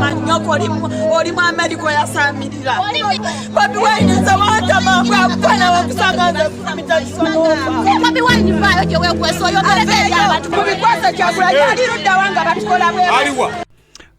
wa nyoko oli mu America yasamirira Bobi Wine za wata mambo afana wakusagaza Bobi Wine vayo je wekweso yo mbele ya abantu kubikwasa kyagula yali rudda wanga batikola bwe aliwa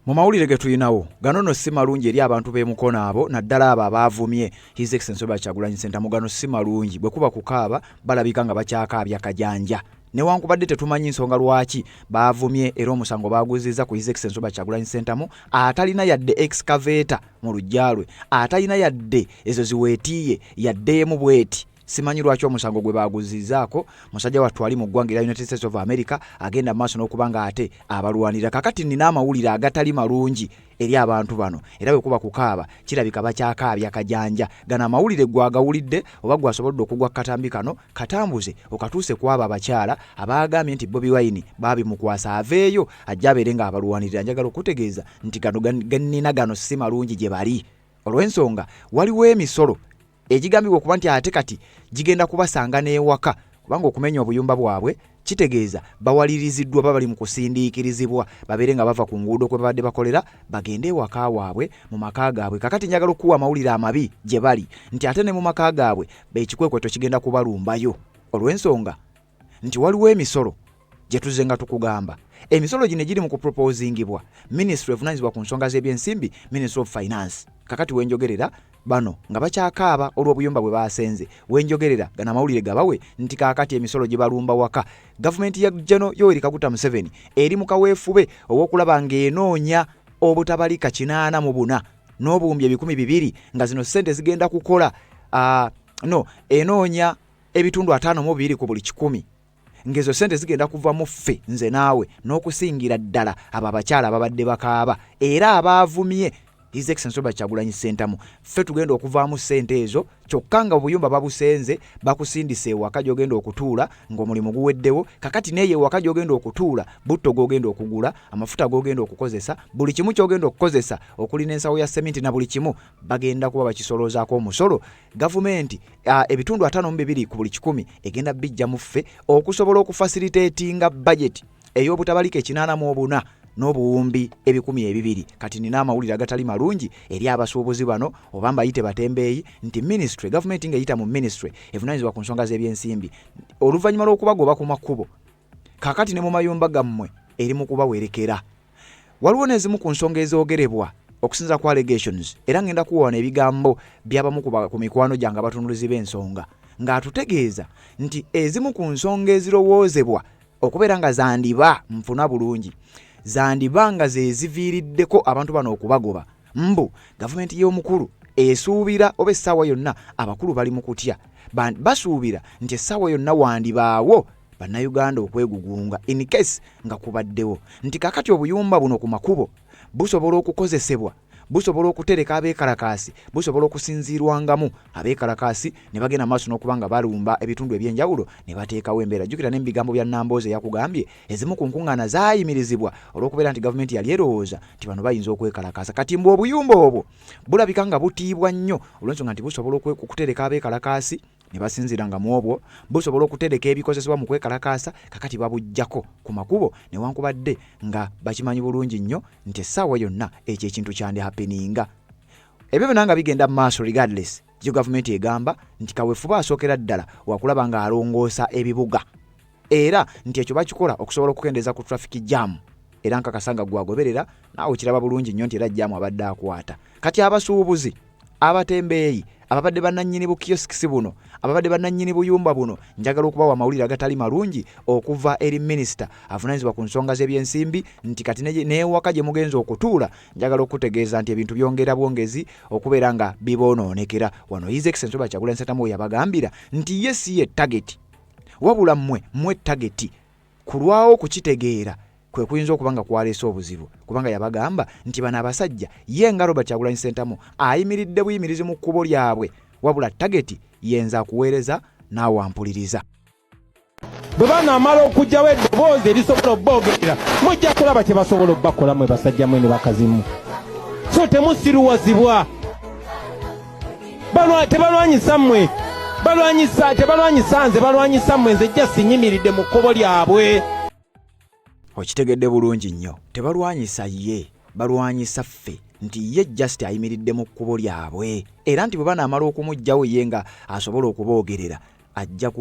mu mawulire ge tuyinawo gano si malungi eri abantu b'emukono abo naddala abo abaavumye His Excellency Robert Kyagulanyi Ssentamu gano si malungi bwe kuba kukaaba balabika nga bakyakaabya kajanja newankubadde tetumanyi nsonga lwaki baavumye era omusango baaguzizza ku His Excellency Robert Kyagulanyi Ssentamu atalina yadde excavator mu lujjalwe atalina yadde ezo ziweetiye yaddeemu bweti simanyi lwaki omusango gwe baaguzizzaako musajja wattu ali mu ggwanga lya United States of America agenda maaso n'okubanga ate abalwanira kakati nina amawulire agatali malungi eri abantu bano era bwe kuba kukaaba kirabika bakyakaabya kajanja gana amawulire gwagawulidde oba gwasobodde okugwa katambi kano katambuze okatuuse kwaba abakyala abaagambye nti Bobi Wine baabimukwasa aveeyo ajja abeere nga abalwanirira njagala okutegeeza nti gannina gano si malungi gye bali olw'ensonga waliwo emisolo ekigambibwa okuba nti ate kati gigenda kubasanga n'ewaka kubanga okumenya obuyumba bwabwe kitegeeza bawaliriziddwa babali mu kusindiikirizibwa babeere nga bava ku nguudo kwe babadde bakolera bagende ewaka waabwe mu maka gaabwe kakati njagala okuwa amawulire amabi gye bali nti ate ne mu maka gaabwe bekikwekweto kigenda kubalumbayo olw'ensonga nti waliwo emisolo gye tuzze nga tukugamba emisolo gino giri mu kuproposingibwa Ministry evunaanyizibwa ku nsonga z'ebyensimbi Ministry of Finance kakati wenjogerera bano nga bakyakaaba olw'obuyumba bwe baasenze wenjogerera gana amawulire gabawe nti kakati emisolo gye balumba waka gavumenti ya General Yoweri Kaguta Museveni eri mu kaweefube ow'okulaba ng'enoonya obutabalika 84 n'obuwumbi 200 nga zino ssente zigenda kukola enoonya ebitundu 52 ku buli 100 ngezo sente zigenda kuva mu ffe nze naawe n'okusingira ddala abo abakyala ababadde bakaaba era abaavumye His Excellency Robert Kyagulanyi Ssentamu ffe tugenda okuvaamu ssente ezo kyokka nga obuyumba babusenze bakusindise ewaka gy'ogenda okutuula ng'omulimu guweddewo kakati neeye ewaka gy'ogenda okutuula butto g'ogenda okugula amafuta g'ogenda okukozesa buli kimu ky'ogenda okukozesa okulina ensawo ya sementi na buli kimu bagenda kuba bakisoloozaako omusolo gavumenti ebitundu 52 ku buli 100 egenda bijja mu ffe okusobola okufacilitatinga budget ey'obutabalika 84 n'obuwumbi 200 kati nina amawulire agatali malungi eri abasuubuzi bano oba mbayite batembeeyi nti ministry government ng'eyita mu ministry evunaanyizibwa ku nsonga z'ebyensimbi oluvannyuma lw'okubagoba ku makubo kakati ne mu mayumba gammwe eri mu kubawerekera waliwo n'ezimu ku nsonga ezoogerebwa okusinza ku allegations era ngenda kuwaana ebigambo by'abamu ku mikwano gyange abatunuluzi b'ensonga ng'atutegeeza nti ezimu ku nsonga ezirowoozebwa okubeera nga zandiba nfuna bulungi zandibanga zeziviiriddeko abantu bano okubagoba mbu gavumenti y'omukulu esuubira oba essaawa yonna abakulu bali mu kutya basuubira nti essaawa yonna wandibaawo bannayuganda okwegugunga in case nga kubaddewo nti kakati obuyumba buno ku makubo busobola okukozesebwa busobola okutereka abeekalakaasi busobola okusinziirwangamu abeekalakaasi ne bagenda maaso n'okuba nga balumba ebitundu ebyenjawulo ne bateekawo embeera jjukira n'ebigambo bya Nambooze yakugambye ezimu ku nkuŋŋaana zaayimirizibwa olw'okubeera nti gavumenti yali erowooza nti bano bayinza okwekalakaasa kati mbu obuyumba obwo bulabika nga butiibwa nnyo olw'ensonga nti busobola okutereka abeekalakaasi ne basinziranga mu obwo busobola okutereka ebikozesebwa mu kwekalakaasa kakati babujjako ku makubo newankubadde nga bakimanyi bulungi nnyo nti essaawa yonna ekyo ekintu kyandi happeninga ebyo byonna nga bigenda mu maaso regardless gyo gavumenti egamba nti kaweefuba asookera ddala wakulaba nga alongoosa ebibuga era nti ekyo bakikola okusobola okukendeeza ku traffic jam era nkakasanga gwagoberera naawe kiraba bulungi nnyo nti era jjamu abadde akwata kati abasuubuzi abatembeeyi ababadde bannannyini bukiosikisi buno ababadde bannannyini buyumba buno njagala okubawa amawulire agatali malungi okuva eri minisita avunaanyizibwa ku nsonga z'ebyensimbi nti kati n'ewaka gye mugenza okutuula njagala okutegeeza nti ebintu byongera bwongezi okubeera nga bibonoonekera wano His Excellency Robert Kyagulanyi Ssentamu yabagambira nti ye si ye target wabula mmwe target kulwawo kukitegeera kwe kuyinza okuba nga kwaleese obuzibu kubanga yabagamba nti bano abasajja ye nga Robert Kyagulanyi Ssentamu ayimiridde buyimirizi mu kkubo lyabwe wabula tageti yenza akuweereza naawe ampuliriza bwe banaamala okugyawo eddoboozi erisobola obboogerera mujja kulaba kye basobola obbakola mwe basajja mwe ne bakazimu so temusiruwazibwa tebalwanyisa mmwe tebalwanyisa nze balwanyisa mmwe nze jja sinyimiridde mu kkubo lyabwe okitegedde bulungi nnyo tebalwanyisa ye balwanyisa ffe nti ye just ayimiridde mu kkubo lyabwe era nti bwe banaamala okumuggyawo ye nga asobola okuboogerera bajja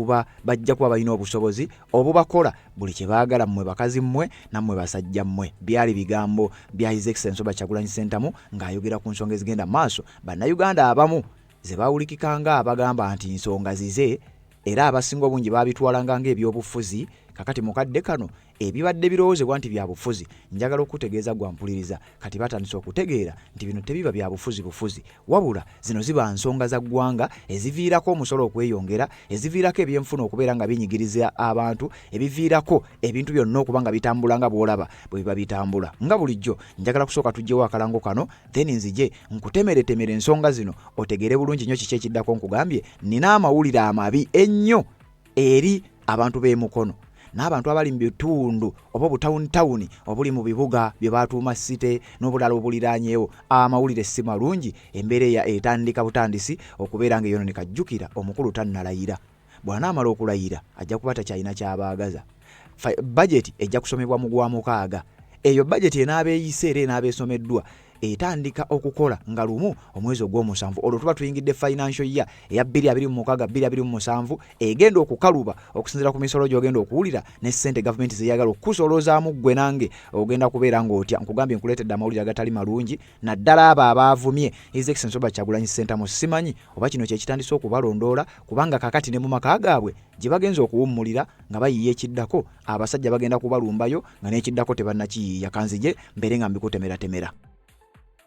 kuba balina obusobozi obubakola buli kye baagala mmwe bakazi mmwe nammwe basajja mmwe. Byali bigambo bya His Excellency Robert Kyagulanyi Ssentamu ng'ayogera ku nsonga ezigenda maaso. Bannayuganda abamu ze baawulikikanga abagamba nti nsonga zize era abasinga obungi baabitwalanga ng'ebyobufuzi. Kakati mukadde kano ebibadde birowoozebwa nti bya bufuzi njagala okutegeeza gwampuliriza kati batandise okutegeera nti bino tebiba bya bufuzi wabula zino ziba nsonga za ggwanga eziviirako omusolo okweyongera, eziviirako ebyenfuna okubeera nga binyigiriza abantu, ebiviirako ebintu byonna okuba nga bitambula nga bw'olaba bwe biba bitambula. Nga bulijjo njagala kusooka tuggyewo akalango kano then nzije nkutemeretemere ensonga zino otegeere bulungi nnyo kiki ekiddako. Nkugambye nina amawulire amabi ennyo eri abantu b'emukono n'abantu abali mu bitundu oba obutawuni obuli mu bibuga bye batuuma site n'obulala obuliraanyeewo. Amawulire si malungi, embeera etandika butandisi okubeera ng'eyonooneka. Jjukira omukulu tannalayira, bw'anaamala okulayira ajja kuba takyalina ky'abaagaza. Bajeti ejja kusomebwa mu Gwamukaaga. Eyo bajeti enaaba eyise era enaaba esomeddwa etandika okukola nga lumu omwezi ogw'omusanvu. Olwo tuba tuyingidde financial year eya 2026-2027 egenda okukaluba okusinziira ku misolo gy'ogenda okuwulira ne ssente gavumenti zeyagala okusolozaamu ggwe nange ogenda kubeera ng'otya. Nkugambye nkuleetedde amawulire agatali malungi naddala abo abaavumye His Excellency Robert Kyagulanyi Ssentamu. Simanyi oba kino kye kitandise okubalondoola kubanga kakati ne mu maka gaabwe gye bagenza okuwummulira nga bayiiya ekiddako abasajja bagenda kubalumbayo nga n'ekiddako tebannakiyiiya. Kanzije mbeere nga mbikutemeratemera.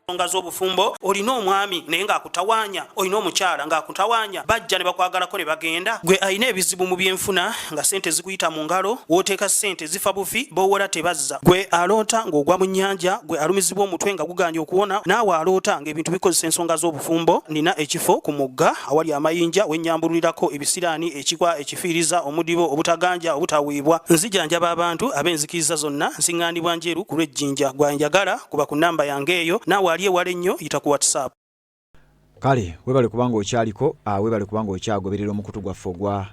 Nsonga z'obufumbo olina omwami naye ng'akutawaanya, olina omukyala ng'akutawaanya, bajja ne bakwagalako ne bagenda. Gwe alina ebizibu mu byenfuna nga ssente zikuyita mu ngalo, wooteeka ssente zifa bufi b'owola tebazza. Gwe aloota ng'ogwa mu nnyanja, gwe alumizibwa omutwe nga guganja okuwona, naawe aloota ng'ebintu bikozesa ensonga z'obufumbo. Nina ekifo ku mugga awali amayinja we nnyambulirako ebisiraani, ekikwa, ekifiiriza, omudibo, obutaganja, obutaweebwa. Nzijanjaba abantu ab'enzikiriza zonna, nsiŋŋaanibwa njeru ku lw'ejjinja. Gwanjagala kuba ku nnamba yange eyo, naawe aliye wale nnyo yita ku WhatsApp. Kale webale kubanga okyaliko webale kubanga okyagoberera omukutu gwaffe ogwa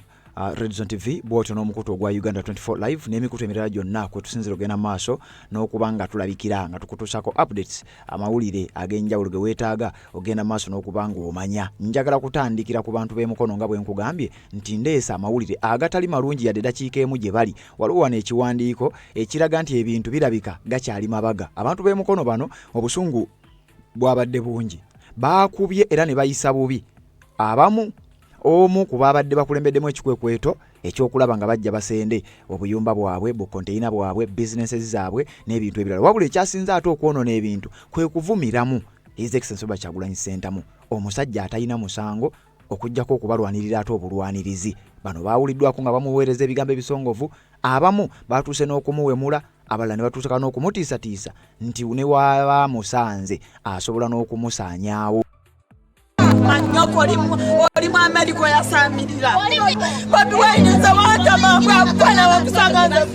Red Zone TV bw'otyo n'omukutu ogwa Uganda 24 live n'emikutu emirala gyonna kwe tusinzira ogenda maaso n'okuba nga tulabikira nga tukutuusako updates amawulire ag'enjawulo ge weetaaga ogenda maaso n'okuba ng'omanya. Njagala kutandikira ku bantu b'emukono nga bwe nkugambye nti ndeesa amawulire agatali malungi yadde dakiika emu gye bali. Waliwo wano ekiwandiiko ekiraga nti ebintu birabika gakyali mabaga. Abantu b'emukono bano obusungu bwabadde bungi, baakubye era ne bayisa bubi. Abamu omu ku baabadde bakulembeddemu ekikwekweto ekyokulaba nga bajja basende obuyumba bwabwe, bukonteyina bwabwe, bizineses zaabwe n'ebintu ebirala. Wabula ekyasinze ate okwonoona ebintu kwe kuvumiramu His Excellency Robert Kyagulanyi Ssentamu, omusajja atalina musango okujjako okubalwanirira ate obulwanirizi. Bano baawuliddwako nga bamuweereza ebigambo ebisongovu, abamu batuuse n'okumuwemula, abalala ne batuusa n'okumutiisatiisa nti ne waba musanze asobola n'okumusaanyaawo. Manyoko olimu Amerika yasamirira Bobi Wine nzawata mambo akwana wakusangaza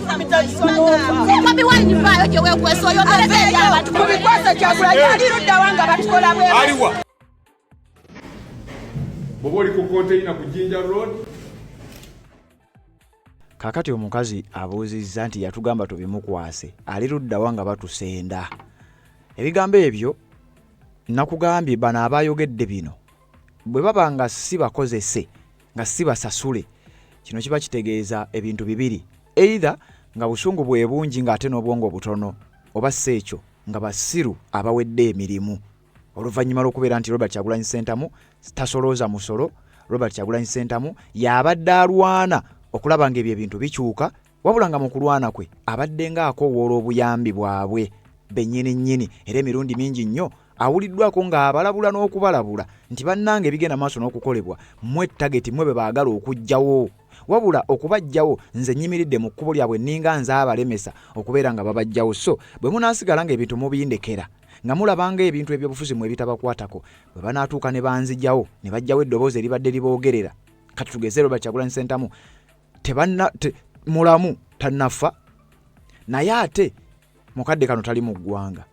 Bobi Wine vayo gye wekwesa oyo mbere abantu kubikwasa Kyagulanyi alirudda wanga batukola bwe aliwa boboli ku container ku Jinja Road. Kakati omukazi abuuzizza nti yatugamba tubimukwase alirudda wanga batusenda. Ebigambo ebyo nakugambye bano abayogedde bino bwe baba nga si bakozese nga si basasule, kino kiba kitegeeza ebintu bibiri: either nga busungu bwe bungi ng'ate n'obwongo butono, oba seekyo nga basiru abawedde emirimu. Oluvannyuma lw'okubeera nti Robert Kyagulanyi Ssentamu tasolooza musolo, Robert Kyagulanyi Ssentamu y'abadde alwana okulaba ng'ebyo ebintu bikyuka, wabula nga mu kulwana kwe abadde ng'akoowoola obuyambi bwabwe bennyini era emirundi mingi nnyo awuliddwako ng'abalabula n'okubalabula nti bannange ebigenda maaso n'okukolebwa mmwe tageti mmwe be baagala okuggyawo, wabula okubajjawo nze nnyimiridde mu kkubo lyabwe nninga nze abalemesa okubeera nga babajjawo. So bwe munaasigala ng'ebintu mubindekera nga mulabanga ebintu ebyobufuzi mwe bitabakwatako, bwe banaatuuka ne banzijjawo ne bajjawo eddoboozi eribadde liboogerera, kati tugeze Robert Kyagulanyi Ssentamu mulamu tannafa naye ate mukadde kano tali mu ggwanga.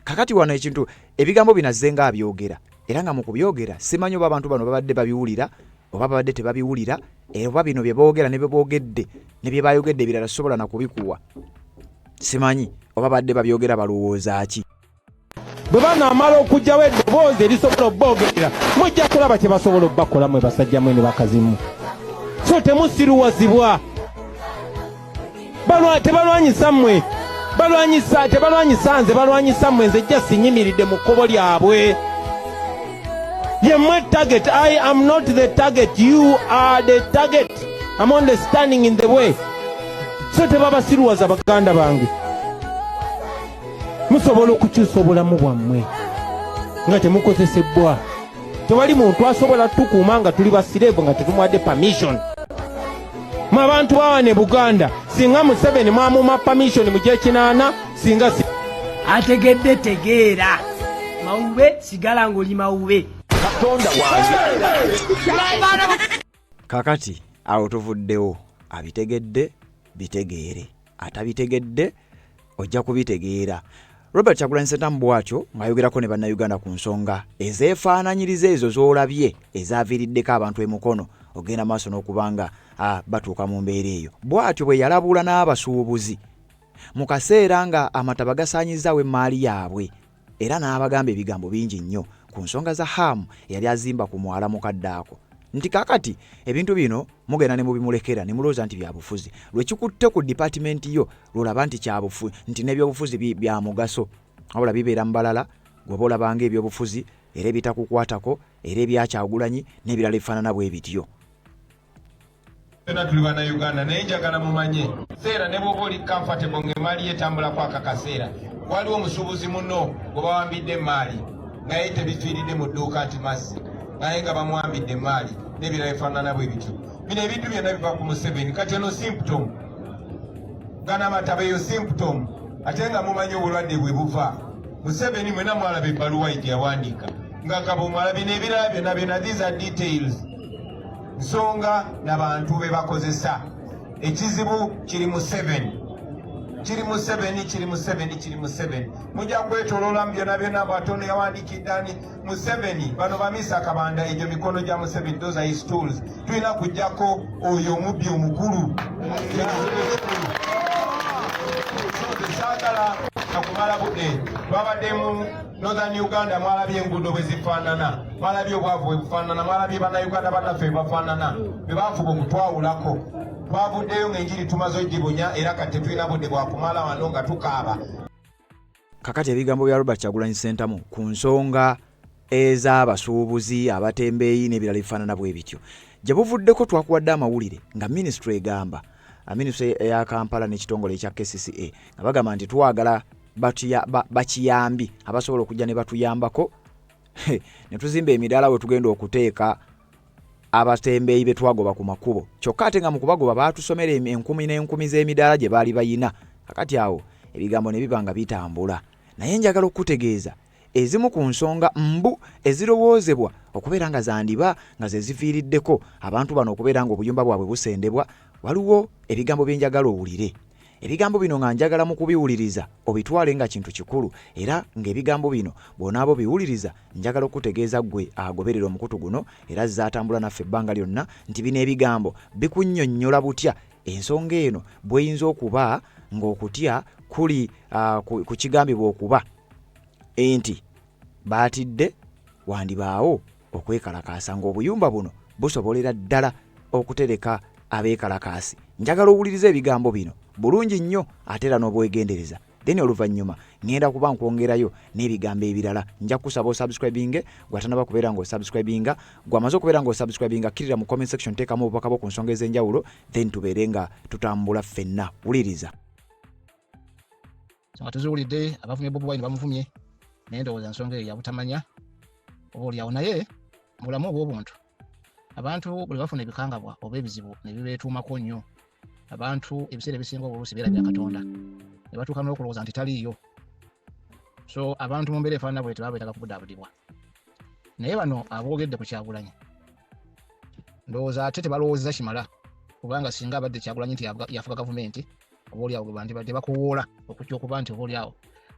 Kakati wano ekintu ebigambo binazze nga abyogera era nga mu kubyogera simanyi oba abantu bano babadde babiwulira oba babadde tebabiwulira, oba bino bye boogera ne bye boogedde ne bye bayogedde ebirala sobola na kubikuwa. Simanyi oba babadde babyogera balowooza ki. bwe banaamala okugyawo eddoboozi erisobola obboogerera mujja kulaba kye basobola obbakola mwe basajja mwe ne bakazimu. So temusiruwazibwa. Tebalwanyisa mmwe. Tebalwanyisa nze, balwanyisa mmwe, nze jja sinyimiridde mu kkubo lyabwe. Ye mmwe target. I am not the target. You are the target. I'm only standing in the way. So tebabasiruwaza baganda bange. Musobola okukyusa obulamu bwammwe nga temukozesebwa. Tewali muntu asobola tukuuma nga tuli basireevu nga tetumwadde permission. Mwe abantu bawane Buganda singa Museveni mwamuma permission mu gy'ekinaana singa ategedde tegeera mawube sigala ng'oli mawube Katonda wange. Kakati awo tuvuddewo abitegedde bitegeere, atabitegedde ojja kubitegeera. Robert Kyagulanyi Ssentamu bw'atyo ng'ayogerako ne bannayuganda ku nsonga ezeefaananyiriza ezo z'olabye ezaaviiriddeko abantu emukono ogenda maaso n'okubanga batuuka mu mbeera eyo. Bw'atyo bwe yalabula n'abasuubuzi mu kaseera nga amataba gasaanyizaawo emmaali yaabwe, era n'abagamba ebigambo bingi nnyo ku nsonga za Hamu eyali azimba ku mwala mukadde ako. Nti kakati ebintu bino mugenda ne mubimulekera ne mulowooza nti byabufuzi. Lwekikutte ku dipatimenti yo lwolaba nti kyabufuzi, nti n'ebyobufuzi bya mugaso. Wabula bibeera mu balala gwe olabanga ebyobufuzi era ebitakukwatako era ebya Kyagulanyi n'ebirala ebifaanana bwe bityo. Tuli bannayuganda naye njagala mumanye seera ne bw'oba oli comfortable ng'emmaali yetambulako akakaseera, waliwo omusuubuzi muno gwe bawambidde emmaali naye tebifiiridde mu dduuka nti Massi naye nga bamuwambidde emmaali n'ebirala bifaanana bwe bityo. Bino ebintu byonna biva ku Museveni. Kati eno symptom gana amataba eyo symptom, ate nga mumanyi obulwadde bwe buva. Museveni mwena mwalaba ebbaluwa gye yawandiika ng'agaba omwalabye n'ebirala byonna byonna, these are details. Nsonga n'abantu be bakozesa. Ekizibu kiri Museveni. Mujja kwetoloola mu byonna byonna bw'atono yawandiikidde ani Museveni. Bano bamisa kabanda egyo mikono gya Museveni, those are his tools. Tulina kujjako oyo omubbi omukulu. Saagala nakumala budde. Twabadde mu Northern Uganda, mwalabye enguudo bwe zifaanana, mwalabye obwavu bwe bufaanana, mwalabye bannayuganda bannaffe bwe bafaanana, bwe baafuba okutwawulako. Twavuddeyo ng'enjiri tumaze ogibunya era kati tetulina budde bwa kumala wano nga tukaaba. Kakati ebigambo bya Robert Kyagulanyi Ssentamu ku nsonga ez'abasuubuzi, abatembeeyi n'ebirala bifaanana bwe bityo. Gye buvuddeko twakuwadde amawulire nga minisitule egamba, minisitule eya Kampala n'ekitongole ekya KCCA nga bagamba nti twagala bakiyambi abasobola okujja ne batuyambako ne tuzimba emidaala we tugenda okuteeka abatembeeyi be twagoba ku makubo. Kyokka ate nga mu kubagoba baatusomera enkumi n'enkumi z'emidaala gye baali bayina. Kakati awo ebigambo ne biba nga bitambula. Naye njagala okutegeeza ezimu ku nsonga mbu ezirowoozebwa okubeera nga zandiba nga ze zifiiriddeko abantu bano okubeera nga obuyumba bwabwe busendebwa, waliwo ebigambo bye njagala owulire. Ebigambo bino nga njagala mu kubiwuliriza obitwale nga kintu kikulu, era ng'ebigambo bino bw'onaabo biwuliriza njagala okutegeeza gwe agoberera omukutu guno era zaatambula naffe ebbanga lyonna nti bino ebigambo bikunnyonnyola butya ensonga eno bw'eyinza okuba ng'okutya kuli ku kigambibwa okuba enti baatidde wandibaawo okwekalakaasa ng'obuyumba buno busobolera ddala okutereka abeekalakaasi. Njagala owuliriza ebigambo bino bulungi nnyo ate era n'obwegendereza. Then oluvannyuma ngenda kuba nkwongerayo n'ebigambo ebirala. Nja kusaba osubscribinge, gwatanaba kubeera ng'osubscribinga, gwamaze okubeera ng'osubscribinga kirira mu comment section teekamu obubaka bwo ku nsonga ez'enjawulo, then tubeere nga tutambula ffenna. Wuliriza. Nga tuziwulidde abavumye Bobi Wine bamuvumye naye ndowooza ensonga eyo yabutamanya oba olyawo, naye mu bulamu obw'obuntu abantu buli bafuna ebikangabwa oba ebizibu ne bibeetuumako nnyo. Abantu ebiseera ebisinga obuluusi beerabira Katonda ne batuuka n'okulowooza nti taliiyo. So abantu mu mbeera efaanana bwe tebaba beetaaga kubudaabudibwa. Naye bano aboogedde ku Kyagulanyi ndowooza ate tebalowoozeza kimala, kubanga singa abadde Kyagulanyi nti yafuga gavumenti oba olyawo gwe bantu badde bakuwoola okutya okuba nti oba olyawo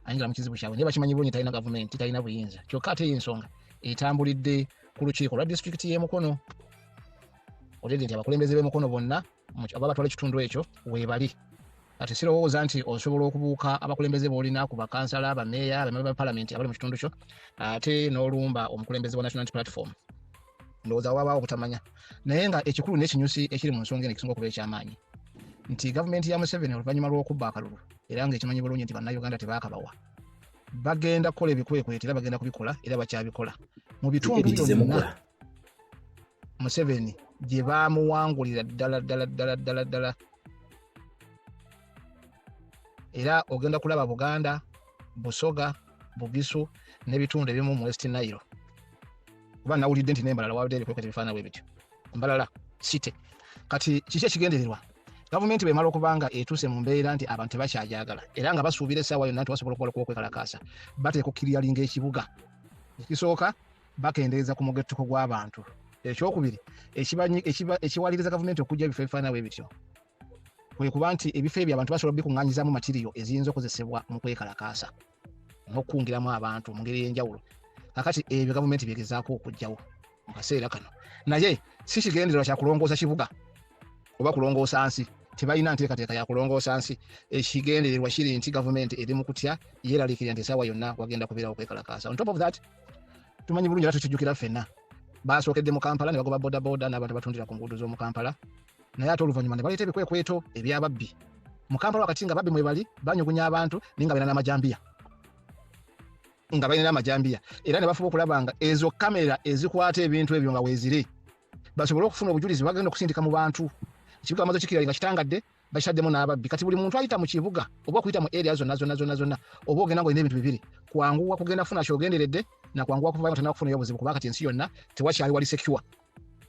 ayingira mu kizibu kyabwe, naye bakimanyi bulungi talina gavumenti, talina buyinza. Kyokka ate y'ensonga etambulidde ku lukiiko lwa disitulikiti y'e Mukono. Olidde nti abakulembeze b'e Mukono bonna oba batwala ekitundu ekyo weebali ate sirowooza nti osobola okubuuka abakulembeze boolina ku bakansala abameeya abamemba ba palamenti abali mu kitundu kyo ate n'olumba omukulembeze wa National Unity Platform ndowooza wabaawo okutamanya naye nga ekikulu n'ekinyusi ekiri mu nsonga eno ekisinga okuba eky'amaanyi nti gavumenti ya Museveni oluvannyuma lw'okubba akalulu era ng'ekimanyi bulungi nti bannayuganda tebaakabawa bagenda kukola ebikwekweto era bagenda kubikola era bakyabikola mu bitundu byonna Museveni gye baamuwangulira ddala era ogenda kulaba Buganda, Busoga, Bugisu n'ebitundu ebimu mu West Nile kuba nawulidde nti n'embalala wabadde ebikwekweto bifaanana bwe bityo embalala site kati kiki ekigendererwa gavumenti bw'emala okubanga etuuse mu mbeera nti abantu tebakyajagala era nga basuubira essaawa yonna nti basobola okukola okwekalakaasa bateeka okukiriyalinga ekibuga ekisooka bakendeeza ku mugettuko gw'abantu ekyokubiri ekiwaliriza gavumenti okujja ebifo ebifaanana bwe bityo kwe kuba nti ebifo ebyo abantu basobola bikuŋŋaanyizaamu matiriyo eziyinza okozesebwa mu kwekalakaasa n'okukungiramu abantu mu ngeri y'enjawulo kakati ebyo gavumenti byegezaako okugjawo mu kaseera kano naye si kigendererwa kya kulongoosa kibuga oba kulongoosa nsi tebalina nteekateeka ya kulongoosa nsi ekigendererwa kiri nti gavumenti eri mu kutya yeeraliikirira nti essaawa yonna wagenda kubeerawo kwekalakaasa on top of that tumanyi bulungi era tukijjukira ffenna basookedde mu Kampala ne bagoba bodaboda n'abantu batundira ku nguudo z'omu Kampala naye ate oluvannyuma ne baleeta ebikwekweto ebyababbi mu Kampala wakati nga babbi mwe bali banyugunya abantu naye nga balina n'amajambiya era ne bafuba okulaba nga ezo kamera ezikwata ebintu ebyo nga weeziri basobole okufuna obujulizi bagenda okusindika mu bantu ekibuga amaze kikirali nga kitangadde bakitaddemu n'ababbi kati buli muntu ayita mu kibuga oba okuyita mu area zonna oba ogenda ng'olina ebintu bibiri kwanguwa kugenda kufuna kyogenderedde nakwanguwa kuva nga tannakufuna obuzibu kuba kati ensi yonna tewakyali wali secure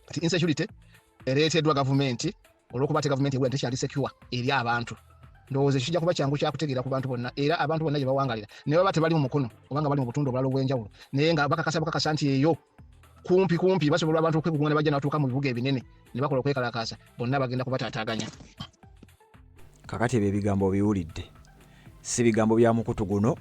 kati insecurity ereeteddwa gavumenti olw'okuba ate gavumenti ebula tekyali secure eri abantu ndowooza kijja kuba kyangu kyakutegeera ku bantu bonna era abantu bonna gye bawangalira naye baba tebali mu mukono oba nga bali mu butundu obulala obw'enjawulo naye nga bakakasa nti eyo kumpi basobola abantu okwekugunga ne bajja n'atuuka mu bibuga ebinene ne bakola okwekalakaasa bonna bagenda kubataataaganya kakati ebyo ebigambo biwulidde si bigambo bya mukutu guno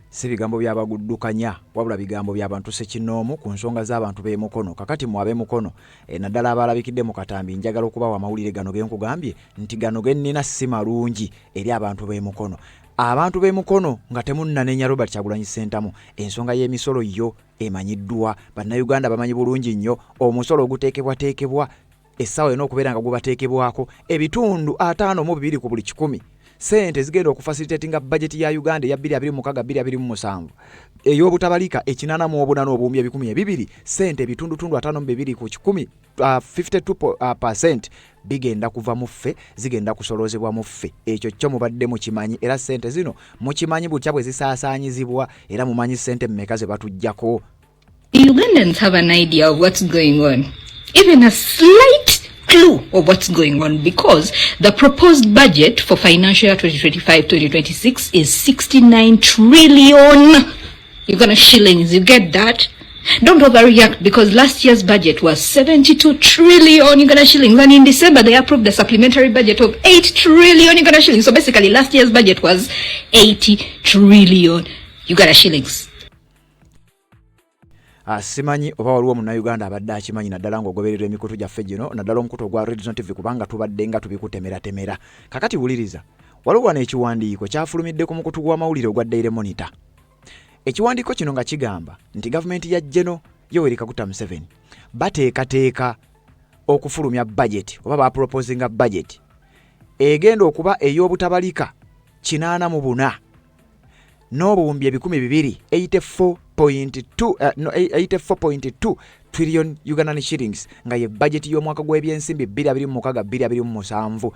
si bigambo byabaguddukanya wabula bigambo by'abantu sekinoomu ku nsonga z'abantu b'emukono kakati mu ab'emukono naddala abalabikidde mu katambi njagala okubawa amawulire gano ge nkugambye nti gano ge nnina si malungi eri abantu b'emukono abantu b'emukono nga temunnanenya Robert Kyagulanyi Ssentamu ensonga y'emisolo yo emanyiddwa bannayuganda bamanyi bulungi nnyo omusolo oguteekebwateekebwa essaawa yonna okubeera nga gubateekebwako ebitundu 52 ku buli 100 sente zigenda okufacilitatinga bajeti ya Uganda ya 2026-2027 ey'obutabalika ekinana mu obunana obuwumbi 200 sente ebitundutundu 52 ku 100 52% bigenda kuva mu ffe zigenda kusolozebwa mu ffe ekyo kyo mubadde mukimanyi era sente zino mukimanyi butya bwe zisaasaanyizibwa era mumanyi sente mmeka ze batujjako. Ugandans have an idea of what's going on, even a slight clue of what's going on, because the proposed budget for financial year 2025-2026 is 69 trillion Uganda shillings. You get that? Don't overreact, because last year's budget was 72 trillion Uganda shillings, and in December they approved the supplementary budget of 8 trillion Uganda shillings. So basically last year's budget was 80 trillion Uganda shillings. Simanyi oba waliwo munnayuganda abadde akimanyi naddala ng'ogoberera emikutu gyaffe gino naddala omukutu ogwa Red Zone TV kubanga tubadde nga tubikutemeratemera. Kakati wuliriza, waliwo n'ekiwandiiko kyafulumidde ku mukutu gw'amawulire ogwa Daily Monitor. Ekiwandiiko kino nga kigamba nti gavumenti ya General Yoweri Kaguta Museveni bateekateeka okufulumya budget oba baproposinga budget egenda okuba ey'obutabalika 84 n'obuwumbi 84.2 trillion Ugandan shillings nga ye budget y'omwaka gw'ebyensimbi 2026-2027.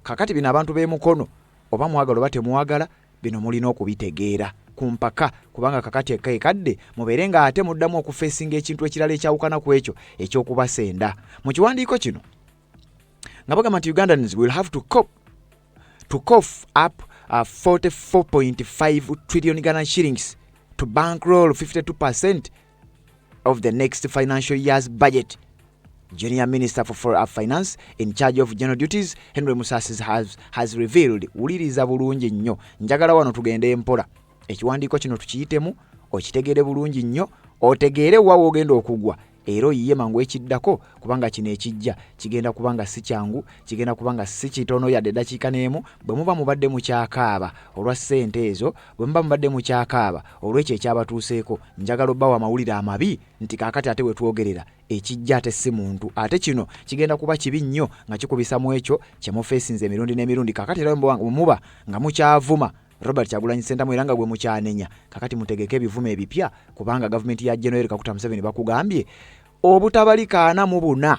Kakati bino abantu b'emukono oba mwagala oba temwagala bino mulina okubitegeera ku mpaka kubanga kakati ekadde mubeere nga ate muddamu okufeesinga ekintu ekirala ekyawukana ku ekyo eky'okubasenda. Mu kiwandiiko kino nga bagamba nti Ugandans will have to cough up 44.5 trillion Ugandan shillings to bankroll 52% of the next financial year's budget. Junior Minister for Finance in charge of general duties, Henry Musasi has revealed. Wuliriza bulungi nnyo. Njagala wano tugende mpola. Ekiwandiiko kino tukiyitemu, okitegeere bulungi nnyo, otegeere wa wogenda okugwa. era oyiye mangu ekiddako kubanga kino ekijja kigenda kubanga si kyangu, kigenda kubanga si kitono yadde eddakiika n'emu. Bwe muba mubadde mu kyakaaba olwa ssente ezo, bwe muba mubadde mu kyakaaba olw'ekyo ekyabatuuseeko, njagala obbawa amawulire amabi nti kaakati ate we twogerera ekijja ate si muntu, ate kino kigenda kuba kibi nnyo nga kikubisa mu ekyo kye mufeesinze emirundi n'emirundi. Kaakati era muba nga mukyavuma Robert Kyagulanyi Ssentamu era nga gwe mukyanenya, kakati mutegeke ebivume ebipya kubanga gavumenti ya General Kaguta Museveni bakugambye obutabalikaana mu buna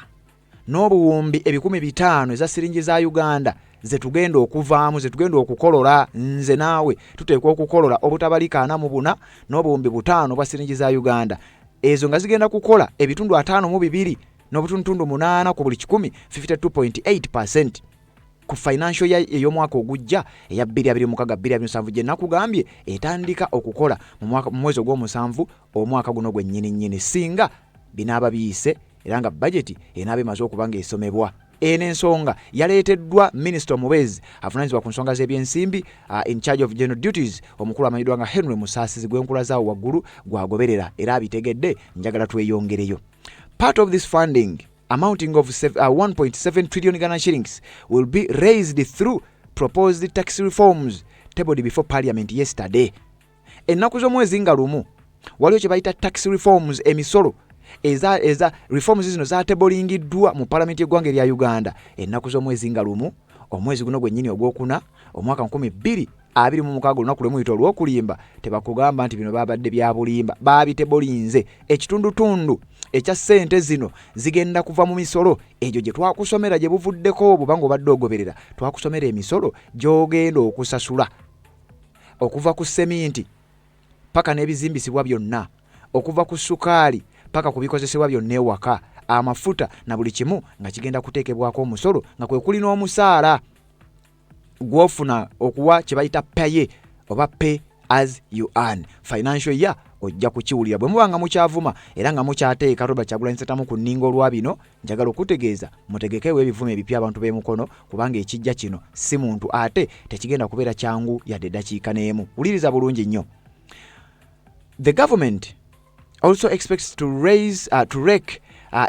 n'obuwumbi 500 eza siringi za Uganda ze tugenda okuvaamu, ze tugenda okukolola nze naawe tuteekwa okukolola obutabalikaana mu buna n'obuwumbi 5 bwa siringi za Uganda. Ezo nga zigenda kukola ebitundu 52 n'obutundu 8 ku buli 100, 52.8% ku financial year ey'omwaka ogujja eya 2026-2027 gye nakugambye etandika okukola mu mwezi ogw'omusanvu omwaka guno gwennyini singa binaaba biyise era nga budget enaabe maze okubanga esomebwa. Eno ensonga yaleeteddwa Minisita omubezi avunaanyizibwa ku nsonga z'ebyensimbi in charge of general duties omukulu amanyiddwa nga Henry Musaasizi gwenkula zaawo waggulu gwagoberera era abitegedde, njagala tweyongereyo. Part of this funding amounting of 1.7 trillion Ghana shillings will be raised through proposed tax reforms tabled before Parliament yesterday. Ennaku z'omwezi nga lumu waliwo kye bayita tax reforms, emisolo eza reforms zino zaatebolingiddwa mu Parliament y'eggwanga erya Uganda. Ennaku z'omwezi nga lumu omwezi guno gwennyini ogwokuna omwaka 2026 olunaku lwe muyita olw'okulimba, tebakugamba nti bino babadde bya bulimba, baabitebolinze. Ekitundutundu ekya ssente zino zigenda kuva mu misolo egyo gye twakusomera gye buvuddeko obubanga obadde ogoberera. Twakusomera emisolo gy'ogenda okusasula okuva ku seminti paka n'ebizimbisibwa byonna, okuva ku sukaali paka ku bikozesebwa byonna ewaka, amafuta na buli kimu nga kigenda kuteekebwako omusolo nga kwe kuli n'omusaala gw'ofuna okuwa kye bayita paye oba pay as you earn. Financial year ojja kukiwulira bwe muba nga mukyavuma era nga mukyateeka Robert Kyagulanyi Ssentamu ku nningo olwa bino. Njagala okutegeeza mutegekewo ebivume ebipya abantu b'emukono kubanga ekijja kino si muntu ate tekigenda kubeera kyangu yadde eddakiika n'emu. Wuliriza bulungi nnyo. The government also expects to rake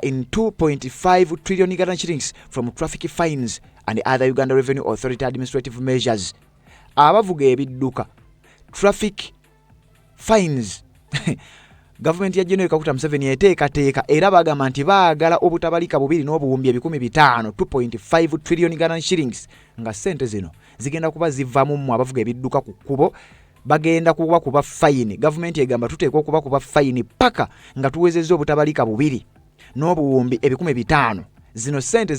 in 2.5 trillion Uganda shillings from traffic fines and other Uganda Revenue Authority administrative measures. Abavuga ebidduka traffic fines Government ya General Kaguta Museveni eteekateeka era bagamba nti baagala obutabalika bubiri n'obuwumbi 500 2.5 trillion Uganda shillings nga ssente zino zigenda kuba zivamu mu abavuga ebidduka ku kkubo. Bagenda kuba fine. Government egamba tuteekwa kuba fine paka nga tuwezezza obutabalika bubiri n'obuwumbi 500. Zino ssente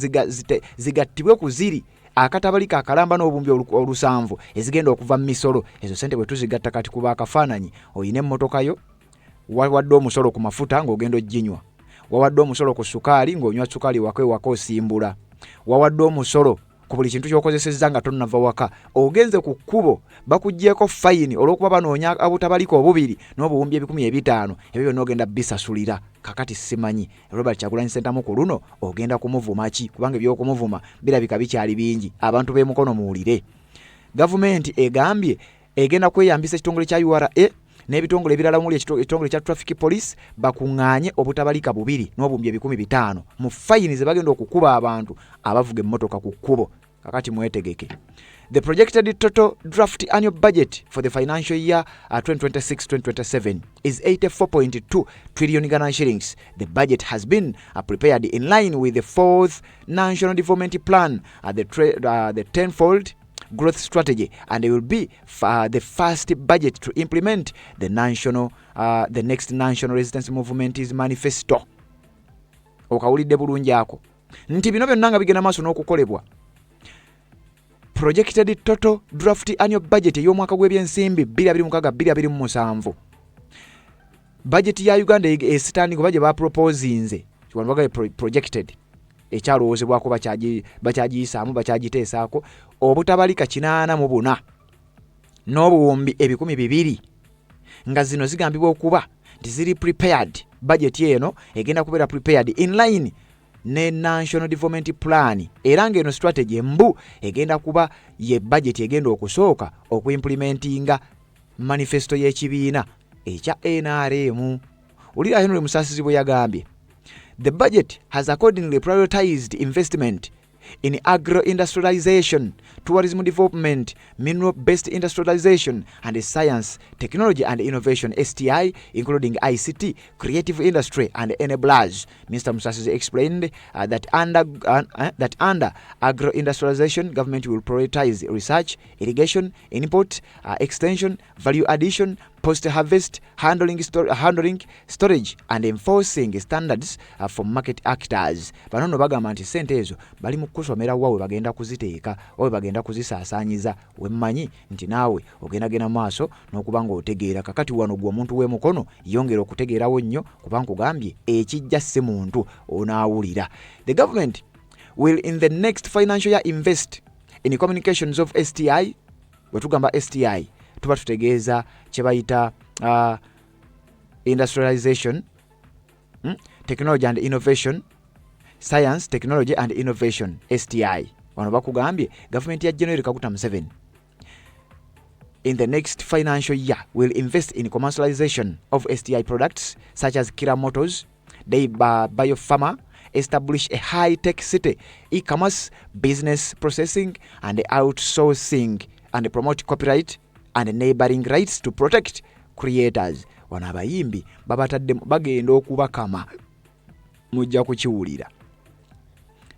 zigattibwe ku ziri akatabalika akalamba n'obuwumbi 7 ezigenda okuva mu misolo. Ezo ssente bwe tuzigatta kati kuba akafaananyi oyina emmotoka yo wawadde omusolo ku mafuta ng'ogenda oginywa, wawadde omusolo ku sukaali ng'onywa sukaali waka osimbula, wawadde omusolo ku buli kintu ky'okozesezza nga tonnava waka, ogenze ku kkubo bakuggyeko fayini olw'okuba banoonya obutabalika obubiri n'obuwumbi 500. Ebyo byonna ogenda bisasulira. Kakati simanyi Robert Kyagulanyi Ssentamu ku luno ogenda kumuvuma ki kubanga eby'okumuvuma birabika bikyali bingi. Abantu b'emukono muwulire. Gavumenti egambye egenda kweyambisa ekitongole kya URA n'ebitongole ebirala omuli ekitongole kya Traffic Police bakuŋŋaanye obutabalika bubiri n'obuwumbi 500 mu fayini ze bagenda okukuba abantu abavuga emmotoka ku kkubo. Kakati mwetegeke. The projected total draft annual budget for the financial year 2026-2027 is 84.2 trillion Ghana shillings. The budget has been prepared in line with the 4th National Development Plan, the 10-fold growth strategy, and it will be the first budget to implement the next National Resistance Movement's manifesto. Okawulidde bulungi ako nti bino byonna nga bigenda maaso n'okukolebwa. Projected total draft annual budget ey'omwaka gw'ebyensimbi 2026-2027. Budget ya Uganda esitandingo baje baproposinze kiwanvaga projected ekyalowoozebwako bakyagiyisaamu bakyagiteesaako obutabalika 84 n'obuwumbi 200 nga zino zigambibwa okuba nti ziri prepared. Budget eno egenda kubeera prepared in line ne National Development Plan era ng'eno strategy embu egenda kuba ye budget egenda okusooka okuimplementinga manifesto y'ekibiina ekya NRM. Ulira Henry Musaasizi bwe yagambye The budget has accordingly prioritized investment in agro-industrialization, tourism development, mineral-based industrialization, and science, technology and innovation (STI), including ICT, creative industry, and enablers. Mr. Musasizi explained that under agro-industrialization, government will prioritize research, irrigation, import, extension, value addition, post-harvest, handling, storage, and enforcing standards for market actors. Banono bagamba nti sente ezo bali mu kusomera wawe bagenda kuziteeka wawe bagenda kuzisaasaanyiza wemmanyi nti naawe ogenda maaso n'okubanga otegeera kakati wano gwe omuntu w'emukono yongera okutegeerawo nnyo kuba nkugambye ekijja si muntu onaawulira. The government will in the next financial year invest in communications of STI. Bwe tugamba STI tuba tutegeeza kye bayita industrialization, technology and innovation, science, technology and innovation, STI. Wano bakugambye government ya January Kaguta Museveni in the next financial year will invest in commercialization of STI products such as Kira Motors, Biopharma, establish a high-tech city, e-commerce, business processing and outsourcing, and promote copyright and neighboring rights to protect creators. Wano abayimbi babatadde bagenda okubakama mujja kukiwulira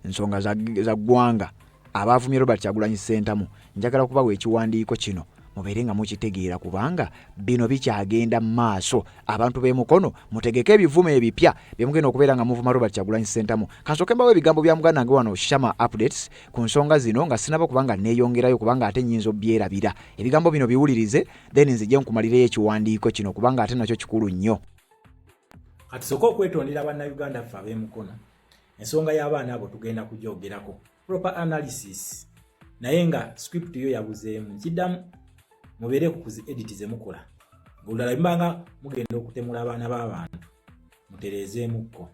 ensonga za ggwanga abavumye Robert Kyagulanyi Ssentamu. Njagala kubawa ekiwandiiko kino mubeere nga mukitegeera kubanga bino bikyagenda maaso. Abantu b'emukono mutegeke ebivume ebipya byemugenda okubeera nga muvuma Robert Kyagulanyi Ssentamu. Kansooke mbawo ebigambo bya muganda nange wano Shama Updates ku nsonga zino nga sinaba kubanga neeyongerayo kubanga ate nnyinza obyerabira. Ebigambo bino biwulirize then nzije nkumalireyo ekiwandiiko kino kubanga ate nakyo kikulu nnyo. Kati sooka okwetondera bannayuganda ffe ab'emukono ensonga y'abaana abo tugenda kugyogerako proper analysis naye nga script yo yabuzeemu kiddamu mubeere ku kuzi edit ze mukola ng'olulala bimbanga mugenda okutemula abaana b'abantu mutereezeemukko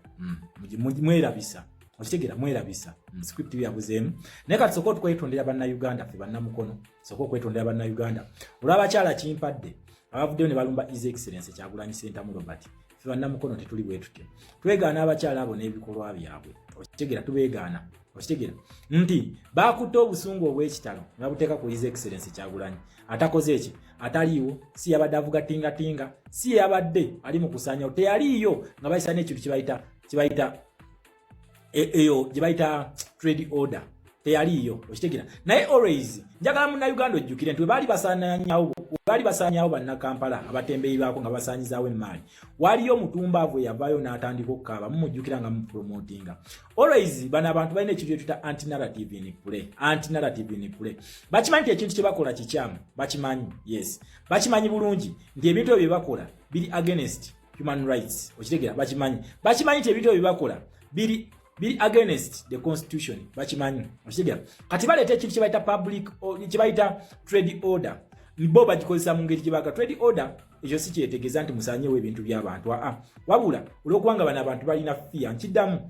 mwerabisa okitegeera mwerabisa script yo yabuzeemu naye kati sooka okwetondera bannayuganda ffe bannamukono sooka okwetondera bannayuganda olw'abakyala kimpadde abavuddeyo ne balumba His Excellency Kyagulanyi Ssentamu Robert ffe bannamukono tetuli bwe tutyo twegaana abakyala abo n'ebikolwa byabwe okitegeera tubeegaana okitegeera nti baakutte obusungu obw'ekitalo ne babuteeka ku His Excellency Kyagulanyi atakoze eki ataliiwo si yabadde avuga tingatinga si yabadde ali mu kusaanyawo teyaliiyo nga bayisa n'ekintu kibayita eyo gye bayita trade order teyaliiyo okitegeera naye always njagala munnayuganda ojjukire nti bali basaanyawo bannakampala abatembeeyi baako nga basaanyizaawo emmaali waliyo omutumbaavu eyavaayo n'atandika okukaaba mumujjukira nga mupromotinga. Always bano abantu balina ekintu ekituta anti-narrative in play. Bakimanyi nti ekintu kye bakola kikyamu bakimanyi, yes bakimanyi bulungi nti ebintu ebyo bye bakola biri against human rights okitegeera bakimanyi nti ebintu ebyo bye bakola biri against the constitution bakimanyi okitegeera kati baleeta ekintu kye bayita kye bayita trade order bo bagikozesa mu ngeri gye baga trade order ekyo si kyetegeeza nti musaanyewo ebintu by'abantu wabula olw'okubanga bano abantu balina fiya nkiddamu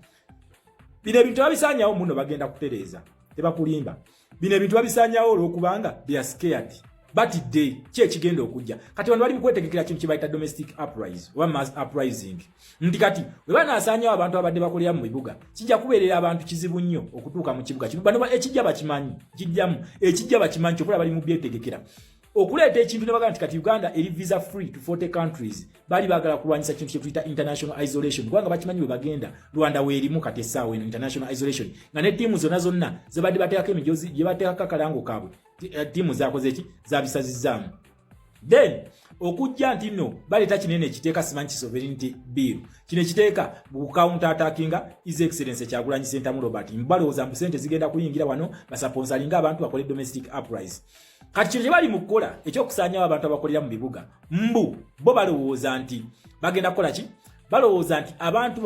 bino ebintu babisaanyawo muno bagenda kutereeza tebakulimba bino ebintu babisaanyawo olw'okubanga they are scared batidde ki ekigenda okujja kati bano bali mu kwetegekera kintu kye bayita domestic uprising oba mass uprising nti kati bwe banaasaanyawo abantu abadde bakolera mu bibuga kijja kubeerera abantu kizibu nnyo okutuuka mu kibuga kino bano ekijja bakimanyi kijjamu ekijja bakimanyi kyokula bali mu byetegekera okuleeta ekintu ne bagamba nti kati Uganda eri visa free to 40 countries bali baagala kulwanyisa kintu kye tuyita international isolation kubanga bakimanyi bwe bagenda Rwanda weerimu kati essaawa eno international isolation nga ne ttiimu zonna ze badde bateekako emijozi gye bateekako akalango kaabwe ttiimu zakoze ki zabisazizaamu then okujja nti nno baleeta kinene ekiteeka simanyi sovereignty bill kino ekiteeka bucounter attackinga His Excellency Kyagulanyi Ssentamu Robert mbalowooza mbu sente zigenda kuyingira wano basaponsalinga abantu bakole domestic uprising kati kino kye bali mu kukola ekyokusaanyawo abantu abakolera mu bibuga bo balowooza nti bagenda kukola ki balowooza nti abantu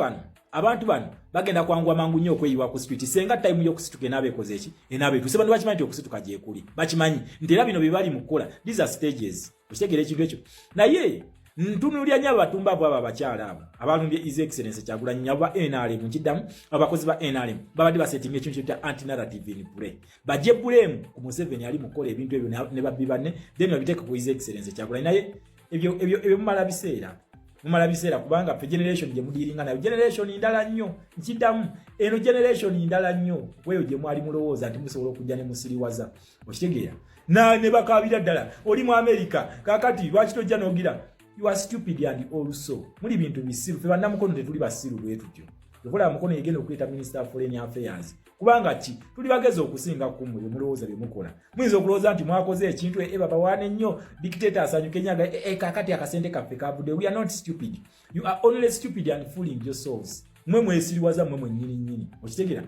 bano bagenda kwanguwa mangu nnyo okweyiwa ku street senga time y'okusituka enaaba ekoze eki enaaba etuuse bantu bakimanyi nti okusituka gyekuli bakimanyi nti era bino bye bali mu kukola these are stages okitegeera ekintu ekyo naye ntunuulya nnyo abatumbavu abo abakyala abo abalumbye His Excellency Kyagulanyi abo ba NRM nkiddamu abakozi ba NRM babadde basetinga ekintu kyeta anti-narrative in play bajje bulemu ku Museveni ali mu kukola ebintu ebyo ne babbi banne then babiteeka ku His Excellency Kyagulanyi naye ebyo mumala biseera mumala biseera kubanga pe generation gye mudiringa nayo generation ndala nnyo nkiddamu eno generation ndala nnyo weyo gye mwali mulowooza nti musobola okujja ne musiriwaza okitegeera ne bakabira ddala oli mu America kakati lwaki tojja n'ogira you are stupid and also muli bintu bisiru fe bannamukono tetuli basiru lwetutyo tukola mukono yegenda okuleta Minister of Foreign Affairs kubanga ki tuli bageza okusinga kumwe mulowooza bye mukola muyinza okulowooza nti mwakoze ekintu baba wane nnyo dictator asanyuke nyaga kakati akasente kaffe kavude. We are not stupid, you are only stupid and fooling yourselves. Mwe mwesiriwaza mwe nyini okitegeera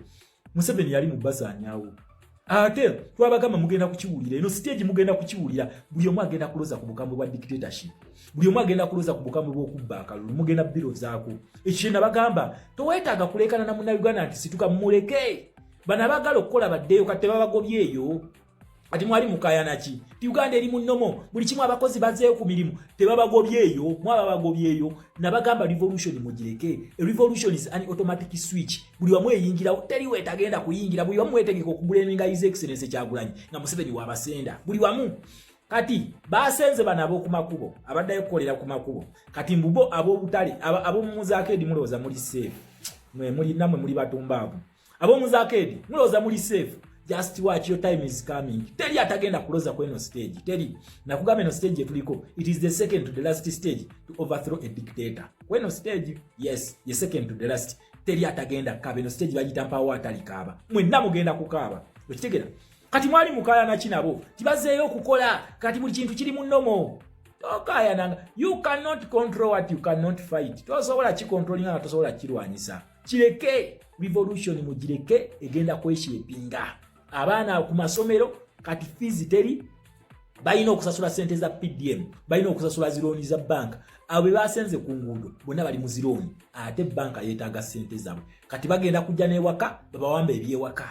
Museveni yali mu bazanyawo ate twabagamba mugenda kukiwulira eno stage mugenda kukiwulira buli omu agenda kuloza ku bukambwe bwa dictatorship buli omu agenda kuloza ku bukambwe bw'okubba akalulu mugenda biro zaako ekyenda bagamba toweetaaga kulekana na Munnayuganda nti situka muleke bana bagala okukola baddeyo kate babagobyeyo ati mwali mukayana ki ti Uganda eri munnomo buli kimu abakozi bazeeyo ku mirimu tebabagobyeyo mwababagobyeyo nabagamba revolution mugireke. A revolution is an automatic switch buli wamu eyingira teri wetagenda kuyingira buli wamu wetegeka okubuleminga His Excellency Kyagulanyi nga Museveni wabasenda buli wamu kati basenze banabo ku makubo abaddayo kukolera ku makubo kati mbubo ab'obutale ab'omuzakedi mulowooza muli safe muli namwe muli batumbaabo ab'omuzakedi mulowooza muli safe. Just watch, your time is coming. Teri atagenda kuloza kweno stage. Teri nakugamba eno stage yetuliko. It is the second to the last stage to overthrow a dictator. Kweno stage, yes, the second to the last. Teri atagenda kaba eno stage bagitampa watali kaba. Mwenna mugenda kukaba. Okitegera. Kati mwali mukaya na kinabo. Tibazeeyo kukola kati buli kintu kiri munnomo. Tokaya nanga. You cannot control what you cannot fight. Tosobola kikontrolinga na tosobola kirwanyisa. Kireke revolution mugireke egenda kweshepinga. Abaana ku masomero kati fees teri bayina okusasula sente za PDM bayina okusasula zironi za bank abo basenze ku ngudo bonna bali mu zironi ate banka yetaaga sente zabo kati bagenda kujja n'ewaka babawamba ebyewaka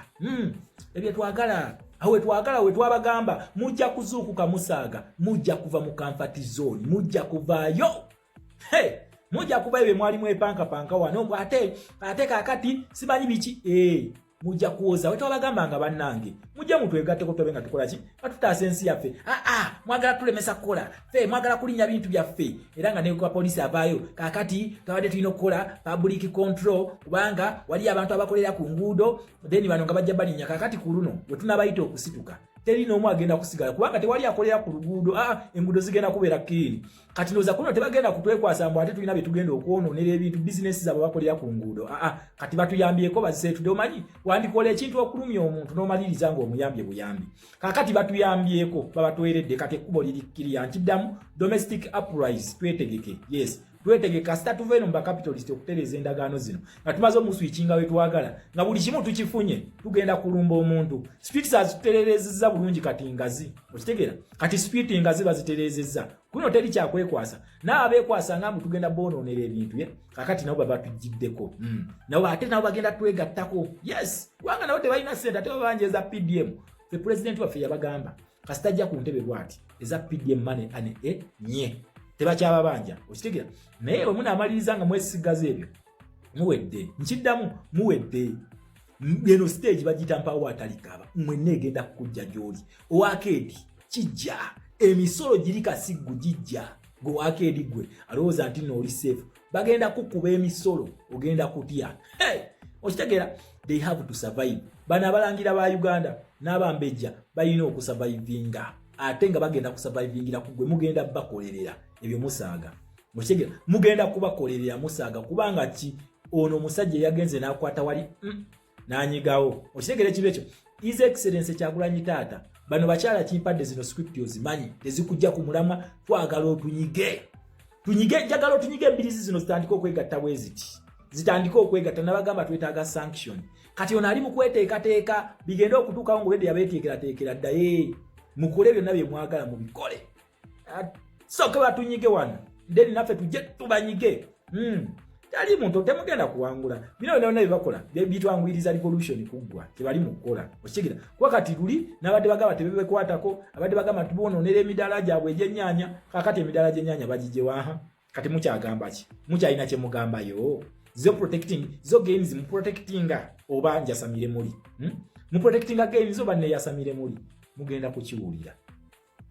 ebye twagala awe twagala we twabagamba mujja kuzuukuka musaaga mujja kuva mu comfort zone mujja kuvaayo mujja kubayo be mwali mwepanka wano ate kakati simanyi biki mujja kuoza we twabagamba nga bannange mujja mutwegatte ko tobenga tukola ki batutaasa ensi yaffe mwagala tulemesa kukola fe mwagala kulinya bintu byaffe era nga ne kwa polisi avaayo kakati tawade tulina okukola public control kubanga wali abantu abakolera ku nguudo then bano nga bajja balinya kakati ku luno we tunabayita okusituka teri n'omu agenda kusigala kubanga tewali akolera ku luguudo enguudo zigenda kubeera clean kati noza kuno tebagenda kutwekwasa mbu ate tulina bye tugenda okwonoonera ebintu bizinesi zabo bakolera ku nguudo kati batuyambyeko baziseetudde omanyi wandikola ekintu okulumya omuntu n'omaliriza ng'omuyambye buyambi kakati batuyambyeko babatweredde kati ekkubo lirikkirya nkiddamu domestic uprise twetegeke yes twetegeka sita tuve no capitalist okutereza endagaano zino nga tumaze omuswitchinga we twagala nga buli kimu tukifunye tugenda kulumba omuntu streets azitererezza bulungi kati ngazi okitegeera kati street ngazi baziterezezza kuno teri kyakwekwasa n'abeekwasa nga tugenda bonoonera ebintu kakati nabo baba tujiddeko nabo ate nabo bagenda twegattako yes kubanga nabo tebalina sente ate babanjeza PDM the president waffe yabagamba kasitajja ku ntebe bwati eza PDM money ane nye tebakyaba banja okitegeera naye bwe munaamaliriza nga mwesigaza ebyo muwedde nkiddamu muwedde eno stage bagitampa watalikaba mwenna egenda kukujja gy'oli owakeedi kijja emisolo giri kasiggu gijja gwe wakeedi gwe alowooza nti nooli safe bagenda kukuba emisolo ogenda kutya okitegeera they have to survive bano abalangira ba Uganda n'abambejja balina okusurvivinga ate nga bagenda kusurvivingira kugwe mugenda bakolerera ebyo musaaga okitegeera mugenda kubakolerera musaaga kubanga ki ono omusajja yagenze n'akwata wali n'anyigawo okitegeera ekintu ekyo His Excellency Kyagulanyi taata bano bakyala kimpadde zino script ozimanyi tezikujja ku mulamwa twagala otunyige njagala otunyige embirizi zino zitandika okwegatta bwe zitandika okwegatta n'abagamba twetaaga sanction kati ono ali mu kweteekateeka bigenda okutuukawo ng'obedde yabeeteekerateekera ddaye mukole byonna bye mwagala mubikole soke batunyige wano then naffe tujje tubanyige tali muntu temugenda kuwangula bino byonna byebakola bitwanguyiriza revolution kuggwa tebali mu kukola okitegeera kuba kati tuli n'abadde bagamba tebebekwatako abadde bagamba tubonoonera emidaala gyabwe egy'ennyaanya kakati emidaala gy'ennyaanya bagigyewaha kati mukyagamba ki mukyalina kye mugambayo zo protecting zo gains mu protectinga oba njasamire muli mu protectinga gains oba neyasamire muli mugenda kukiwulira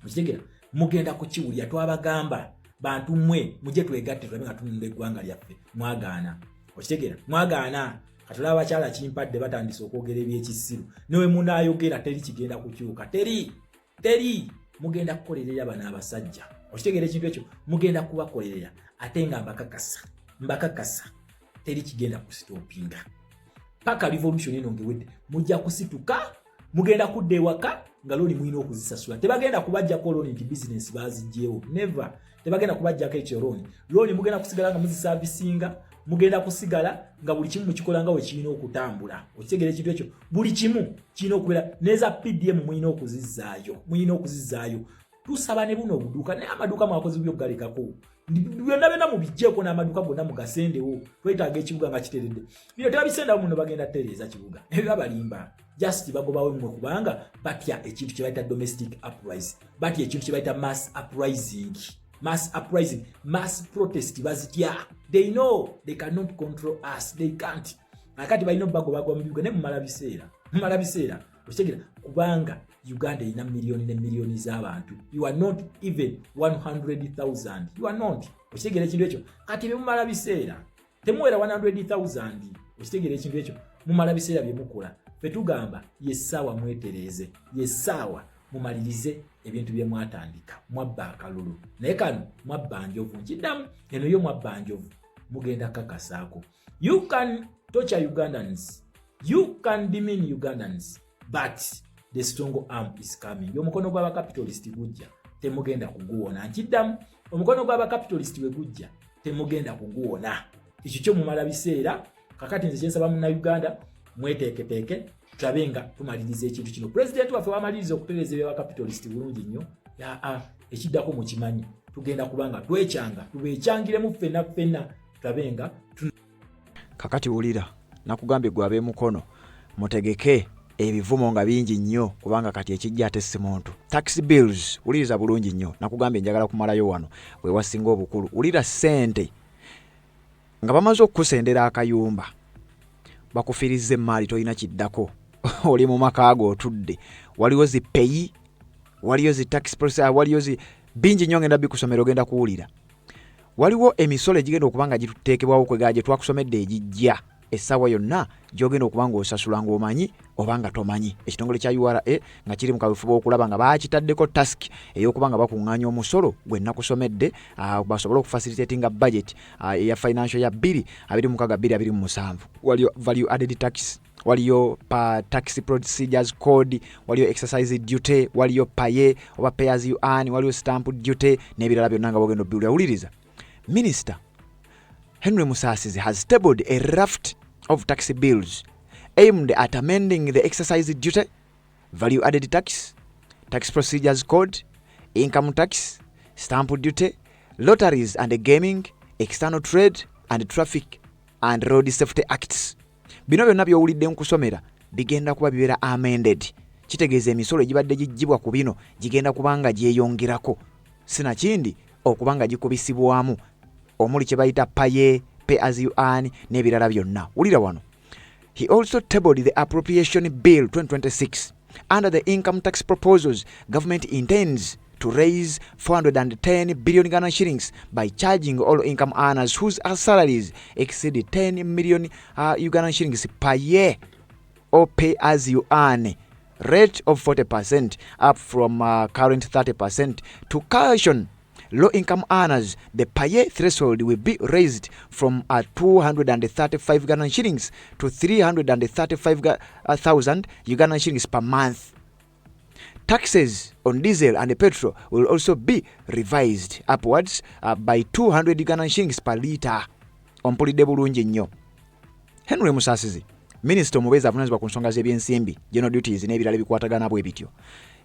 okitegeera mugenda kukiwulira twabagamba bantu mwe muje twegatte tulabe nga tununda eggwanga lyaffe mwagaana okitegera mwagaana katulaba abakyala kimpadde batandise okwogera ebyekisiru newe munayogera teri kigenda kukyuka teri mugenda kukolerera bana abasajja okitegera ekintu ekyo mugenda kubakolerera ate nga mbakakasa teri kigenda kusitopinga paka revolution eno ngewedde mujja kusituka mugenda kudda ewaka nga looni mulina okuzisasula tebagenda kubajjako looni nti business bazijjeewo never tebagenda kubajjako ekyo looni mugenda kusigala nga muzisavisinga mugenda kusigala nga buli kimu mukikola nga we kirina okutambula okitegera ekintu ekyo buli kimu kirina okubeera neza PDM mulina okuzizzaayo tusaba ne buno obuduuka naye amaduuka mwakozi byogalekako byonna mubijjeeko n'amaduuka gonna mugasendewo twetaaga ekibuga nga kiteredde bino tebabisendawo muno bagenda tereeza kibuga ebyo balimba just bagobawo mmwe kubanga batya ekintu kye bayita domestic uprising batya ekintu kye bayita mass uprising mass protest bazitya they know they cannot control us they can't akati balina bagobagwa mu bibuga ne mumala biseera okitegera kubanga Uganda ina milioni ne milioni z'abantu you are not even 100,000 you are not okitegera ekintu ekyo kati bemumala biseera temuwera 100,000 okitegera ekintu ekyo mumala biseera byemukola fetugamba yessaawa mwetereze yessaawa mumalirize ebintu bye mwatandika mwabba akalulu naye kano mwabba njovu nkiddamu eno yo mwabba njovu mugenda kakasaako you can torture Ugandans you can demean Ugandans but the strong arm is coming omukono gw'abakapitalist gujja temugenda kuguwona nkiddamu omukono gw'abakapitalist we gujja temugenda kuguwona ekyo kyo mumala biseera kakati nze kyensaba mu Uganda mweteeketeeke tulabe nga tumaliriza ekintu kino president waffe wamaliriza okutereeza ebyabakapitalist bulungi nnyo ekiddako mukimanyi tugenda kubanga twekyanga tubeekyangiremu ffenna tulabe nga kakati wulira nakugambye gwe ab'emukono mutegeke ebivumo nga bingi nnyo kubanga kati ekijja atesse muntu tax bills wuliriza bulungi nnyo nakugambye njagala kumalayo wano we wasinga obukulu wulira ssente nga bamaze okukusendera akayumba bakufirize emaali toyina kiddako oli mu maka ago otudde waliwo zipeyi waliyo zi tax process waliyo zi bingi nnyo ngenda bikusomera ogenda kuwulira waliwo emisolo egigenda okubanga gituteekebwawo kwegaje twakusomedde egijja essaawa yonna gyogenda okubanga osasula ng'omanyi obanga tomanyi ekitongole kya URA nga kiri mu kaweefube okulaba nga bakitaddeko task ey'okubanga bakuŋŋaanya omusolo gwe nakusomedde basobole okufacilitatinga budget eya financial ya 2026-2027 waliyo value added tax waliyo tax procedures code waliyo exercise duty waliyo paye oba pay as you earn waliyo stamp duty n'ebirala byonna nga bogenda obiwulira wuliriza Minister Henry Musasizi has tabled a raft of tax bills aimed at amending the exercise duty, value added tax, tax procedures code, income tax, stamp duty, lotteries and gaming, external trade and traffic and road safety acts. Bino byonna byowulidde nkusomera bigenda kuba bibeera amended. Kitegeeza emisolo egibadde gijjibwa ku bino gigenda kubanga gyeyongerako. Sinakindi okubanga gikubisibwamu omuli kye bayita pay as you earn n'ebirala byonna. Wulira wano. He also tabled the Appropriation Bill 2026. Under the income tax proposals, government intends to raise 410 billion Ghana shillings by charging all income earners whose salaries exceed 10 million Uganda shillings per year or pay as you earn rate of 40% up from current 30% to caution low-income earners. The paye threshold will be raised from 235 Ghana shillings to 335,000 Uganda shillings per month. Taxes on diesel and petrol will also be revised upwards by 200 Uganda shillings per litre. Ompulidde bulungi nnyo. Henry Musasizi, Minisita omubeezi avunaanyizibwa ku nsonga z'ebyensimbi, general duties n'ebirala bikwatagana bwe bityo,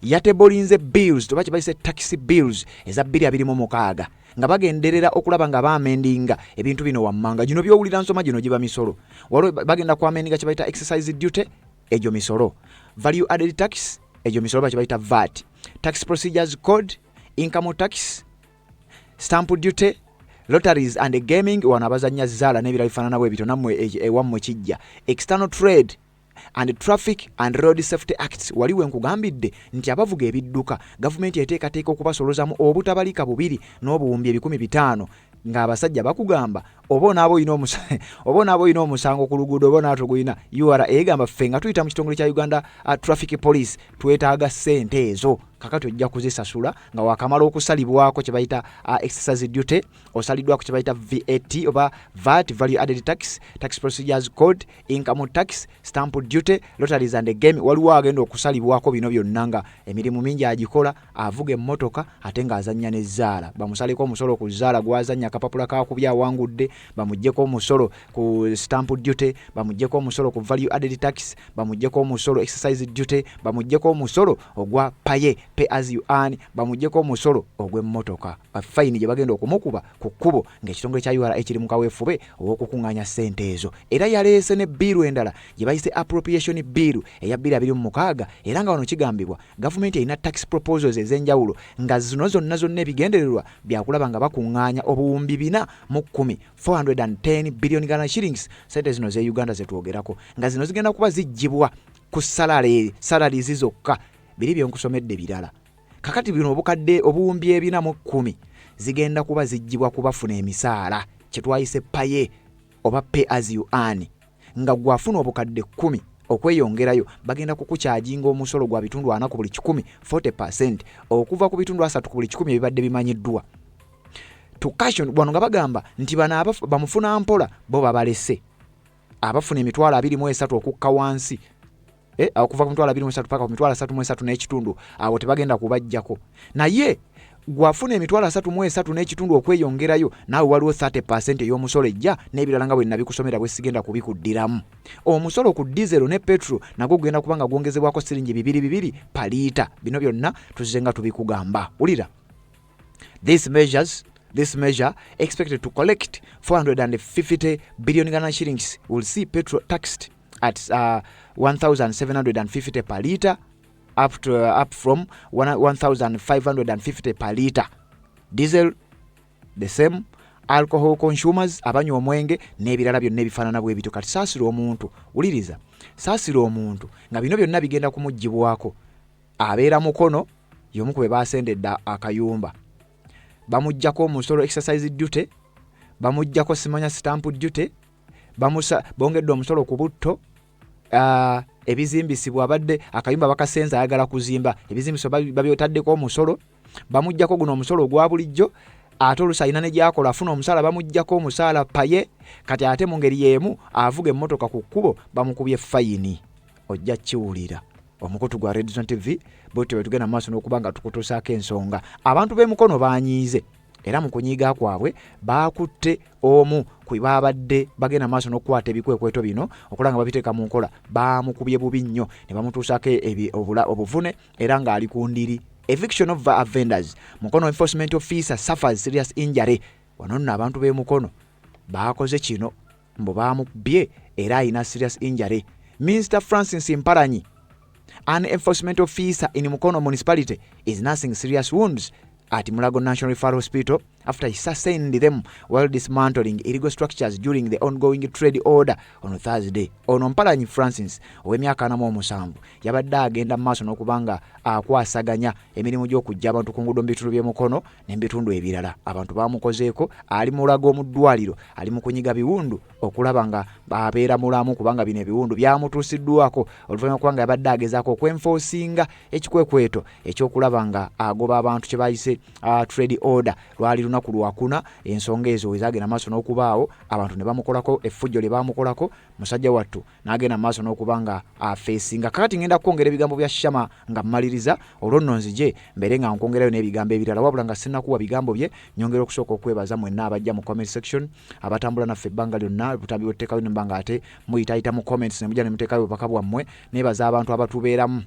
yatebolinze bills toba kibayise tax bills eza 2026 nga bagenderera okulaba nga baamendinga ebintu bino wammanga gino byowulira nsoma gino giba misolo waliwo bagenda kwamendinga kye bayita exercise duty egyo misolo value added tax egyo misolo ba kye bayita VAT tax procedures code income tax stamp duty lotteries and gaming wano abazanya zaala n'ebirala bifaanana bwe bityo nammwe ewammwe kijja external trade and Traffic and Road Safety Acts waliwe nkugambidde nti abavuga ebidduka gavumenti eteekateeka okubasolozamu obutabalika bubiri n'obuwumbi 15,000 ng'abasajja bakugamba oba onaabo ino omusango ku luguudo oba naatuguyina URA egamba ffe nga tuyita mu kitongole kya Uganda Traffic Police twetaaga ssente ezo kakati ojja kuzisasula nga wakamala okusalibwako kye bayita excise duty osaliddwako kye bayita VAT oba VAT Value Added Tax, Tax Procedures Code, Income Tax, Stamp Duty, Lotteries and Game. Waliwo agenda okusalibwako bino byonna nga emirimu mingi agikola avuga emmotoka ate ng'azannya n'ezzaala bamusaleko omusolo ku zzaala gwazannya akapapula kakubya awangudde bamuggyeko omusolo ku Stamp Duty bamuggyeko omusolo ku Value Added Tax bamuggyeko omusolo Excise Duty bamuggyeko omusolo ogwa pay as you earn bamuggyeko omusolo ogw'emmotoka fayini gye bagenda okumukuba ku kkubo ng'ekitongole kya URA ekiri mu kaweefube ow'okukuŋŋaanya ssente ezo. Era yaleese ne biiru endala gye bayise appropriation biiru eya 2026 era nga wano kigambibwa gavumenti erina tax proposals ez'enjawulo nga zino zonna ebigendererwa byakulaba nga bakuŋŋaanya obuwumbi 410 410 billion Ghana shillings ssente zino ze Uganda zetwogerako nga zino zigenda kuba zijjibwa ku salary zizokka biri byonkusomedde birala kakati bino obukadde obuwumbi 410 zigenda kuba zijjibwa kubafuna emisaala kye twayise paye oba pay as you earn nga gwafuna obukadde 10 okweyongerayo bagenda kukukyajinga omusolo gwa bitundu 4 ku buli 10 40% okuva ku bitundu 3 ku buli 10 ebibadde bimanyiddwa. To caution bwano nga bagamba nti bana bamufuna mpola bo babalese abafuna emitwalo 23 okukka wansi okuva ku mitwalo 23 paka ku mitwalo 33 n'ekitundu abo tebagenda kubajjako naye gwafuna emitwalo 33 n'ekitundu okweyongerayo naawe waliwo 30% ey'omusolo ejja n'ebirala nga bwe nabikusomera bwe sigenda kubikuddiramu. Omusolo ku diesel ne petrol nagwo gugenda kubanga gwongezebwako siringi 2 per litre. Bino byonna tuzizenga tubikugamba. Ulira This measure expected to collect 450 billion Ghana shillings will see petrol taxed at 1,750 per litre up from 1,550 per litre. Diesel the same. Alcohol consumers abanywa omwenge n'ebirala byonna ebifaanana bwe bityo kati saasira omuntu uliriza saasira omuntu nga bino byonna bigenda kumuggyibwako abeera mukono y'omu ku be baasendedde akayumba bamuggyako omusolo exercise duty bamuggyako simanya stamp duty bongedde omusolo ku butto ebizimbisibwa abadde akayumba bakasenza ayagala kuzimba ebizimbisibwa babyotaddeko omusolo bamuggyako guno omusolo ogwa bulijjo ate olusalina ne gyakola afuna omusaala bamuggyako omusaala paye kati ate mu ngeri y'emu avuga emmotoka ku kkubo bamukubye fayini ojja kiwulira. Omukutu gwa Red Zone TV bwetyo tugenda maaso n'okuba nga tukutuusaako ensonga. Abantu b'emukono baanyiize era mu kunyiiga kwabwe baakutte omu ku babadde bagenda maaso n'okukwata ebikwekweto bino okulaba nga babiteeka mu nkola baamukubye bubi nnyo ne bamutuusaako obuvune era ng'ali ku ndiri. Eviction of vendors. Mukono enforcement officer suffers serious injury. Wano nno abantu b'emukono baakoze kino mbo baamubye era alina serious injury. Minister Francis Mpalanyi, an enforcement officer in Mukono municipality, is nursing serious wounds at Mulago National Referral Hospital after he sustained them while dismantling illegal structures during the ongoing trade order on Thursday. Ono Mpalanyi Francis ow'emyaka 47 yabadde agenda maaso n'okubanga akwasaganya emirimu gy'okujja abantu ku nguudo mu bitundu by'emukono n'ebitundu ebirala. Abantu baamukozeeko ali mu Mulago mu ddwaliro ali mu kunyiga biwundu okulaba nga abeera mulamu kubanga bino ebiwundu byamutuusiddwako oluvannyuma kubanga yabadde agezaako okwenfoosinga ekikwekweto ekyokulaba nga agoba abantu kye bayise trade order lwali lunaku lwakuna. Ensonga ezo ezagenda maaso n'okubaawo abantu ne bamukolako effujjo lye bamukolako musajja wattu n'agenda maaso n'okuba nga afeesinga. Kakati ngenda kwongera ebigambo bya Shama nga mmaliriza olwo nno nzije mbere nga nkwongerayo n'ebigambo ebirala wabula nga sinnakuwa bigambo bye nyongera okusooka okwebaza mwenna abajja mu comment section abatambula naffe ebbanga lyonna butambi bwetteekayo ne mbanga ate muyitaayita mu comments ne mujja ne muteekayo obubaka bwammwe. Neebaza abantu abatubeeramu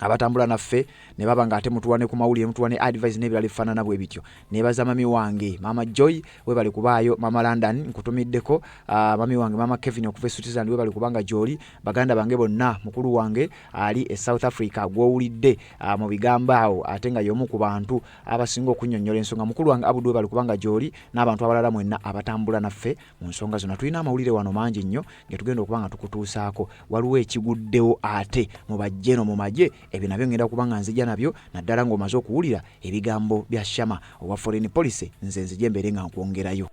abatambula naffe ne baba nga ate mutuwane ku mawulire mutuwane advice ne byali fanana bwe bityo ne baza mami wange mama Joy we bali kubaayo mama London nkutumiddeko mami wange mama Kevin okuva Switzerland we bali kubanga Joli baganda bange bonna mukulu wange ali e South Africa gwowulidde mu bigambaawo ate nga yomu ku bantu abasinga okunnyonnyola ensonga mukulu wange Abudu we bali kubanga Joli n'abantu abalala mwenna abatambula naffe mu nsonga zonna tulina amawulire wano mangi nnyo ngetugenda okubanga tukutuusaako waliwo ekiguddewo ate mu bajjeno mu maje ebyo nabyo ngenda kubanga nzija nabyo naddala ng'omaze okuwulira ebigambo bya Shama owa foreign policy nze nzije mbere nga nkwongerayo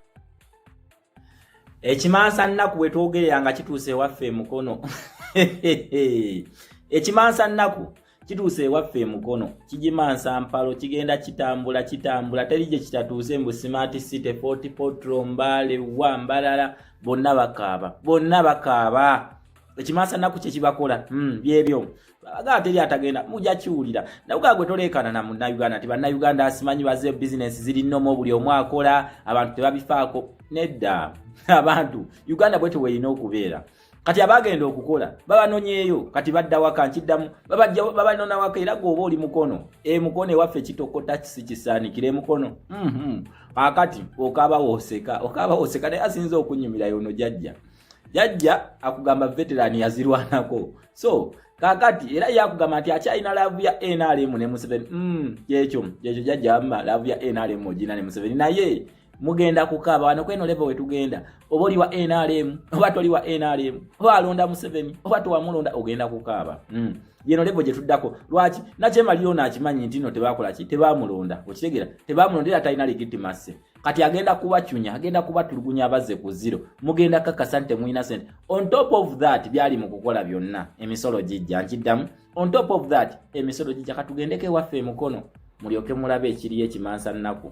ekimansa nnaku bwe twogerera kituuse waffe mukono ekimansa nnaku kituuse waffe mukono kijimansa mpalo kigenda kitambula teri gye kitatuuse mbu Smart City Fort Portal Mbale Wambalala bonna bakaaba ekimansa nnaku kye kibakola byebyo aga teri atagenda mujja kiwulira nabuga gwe toleekana na Munnayuganda nti Bannayuganda asimanyi baze business ziri nnomo buli omu akola abantu tebabifaako nedda abantu Uganda bwe teweerina okubeera kati abagenda okukola babanonyeeyo kati badda waka nkiddamu babanona waka era gwoba oli mukono mukono ewaffe kitokota kisaanikire mukono akati okaba woseka naye asinza okunyumira yono jajja akugamba veteran yazirwanako so kakati era yakugamba nti akyalina laavu ya NRM ne Museveni kyekyo jajja amma laavu ya NRM ogina ne Museveni naye mugenda kukaaba wano kweno level wetugenda oba oli wa NRM oba toli wa NRM oba alonda Museveni oba towamulonda ogenda kukaaba yeno level gye tuddako lwaki Nakyemaliyo nakimanyi nti no tebakola ki tebamulonda okitegera tebamulondera talina legitimacy kati agenda kubachunya agenda kubatulugunya abaze ku zero mugenda kakasante mu innocent on top of that byali mu kukola byonna emisolo gijja nkiddamu on top of that emisolo gijja katugendeke waffe mukono mulyoke mulabe ekiri ekimansa nnaku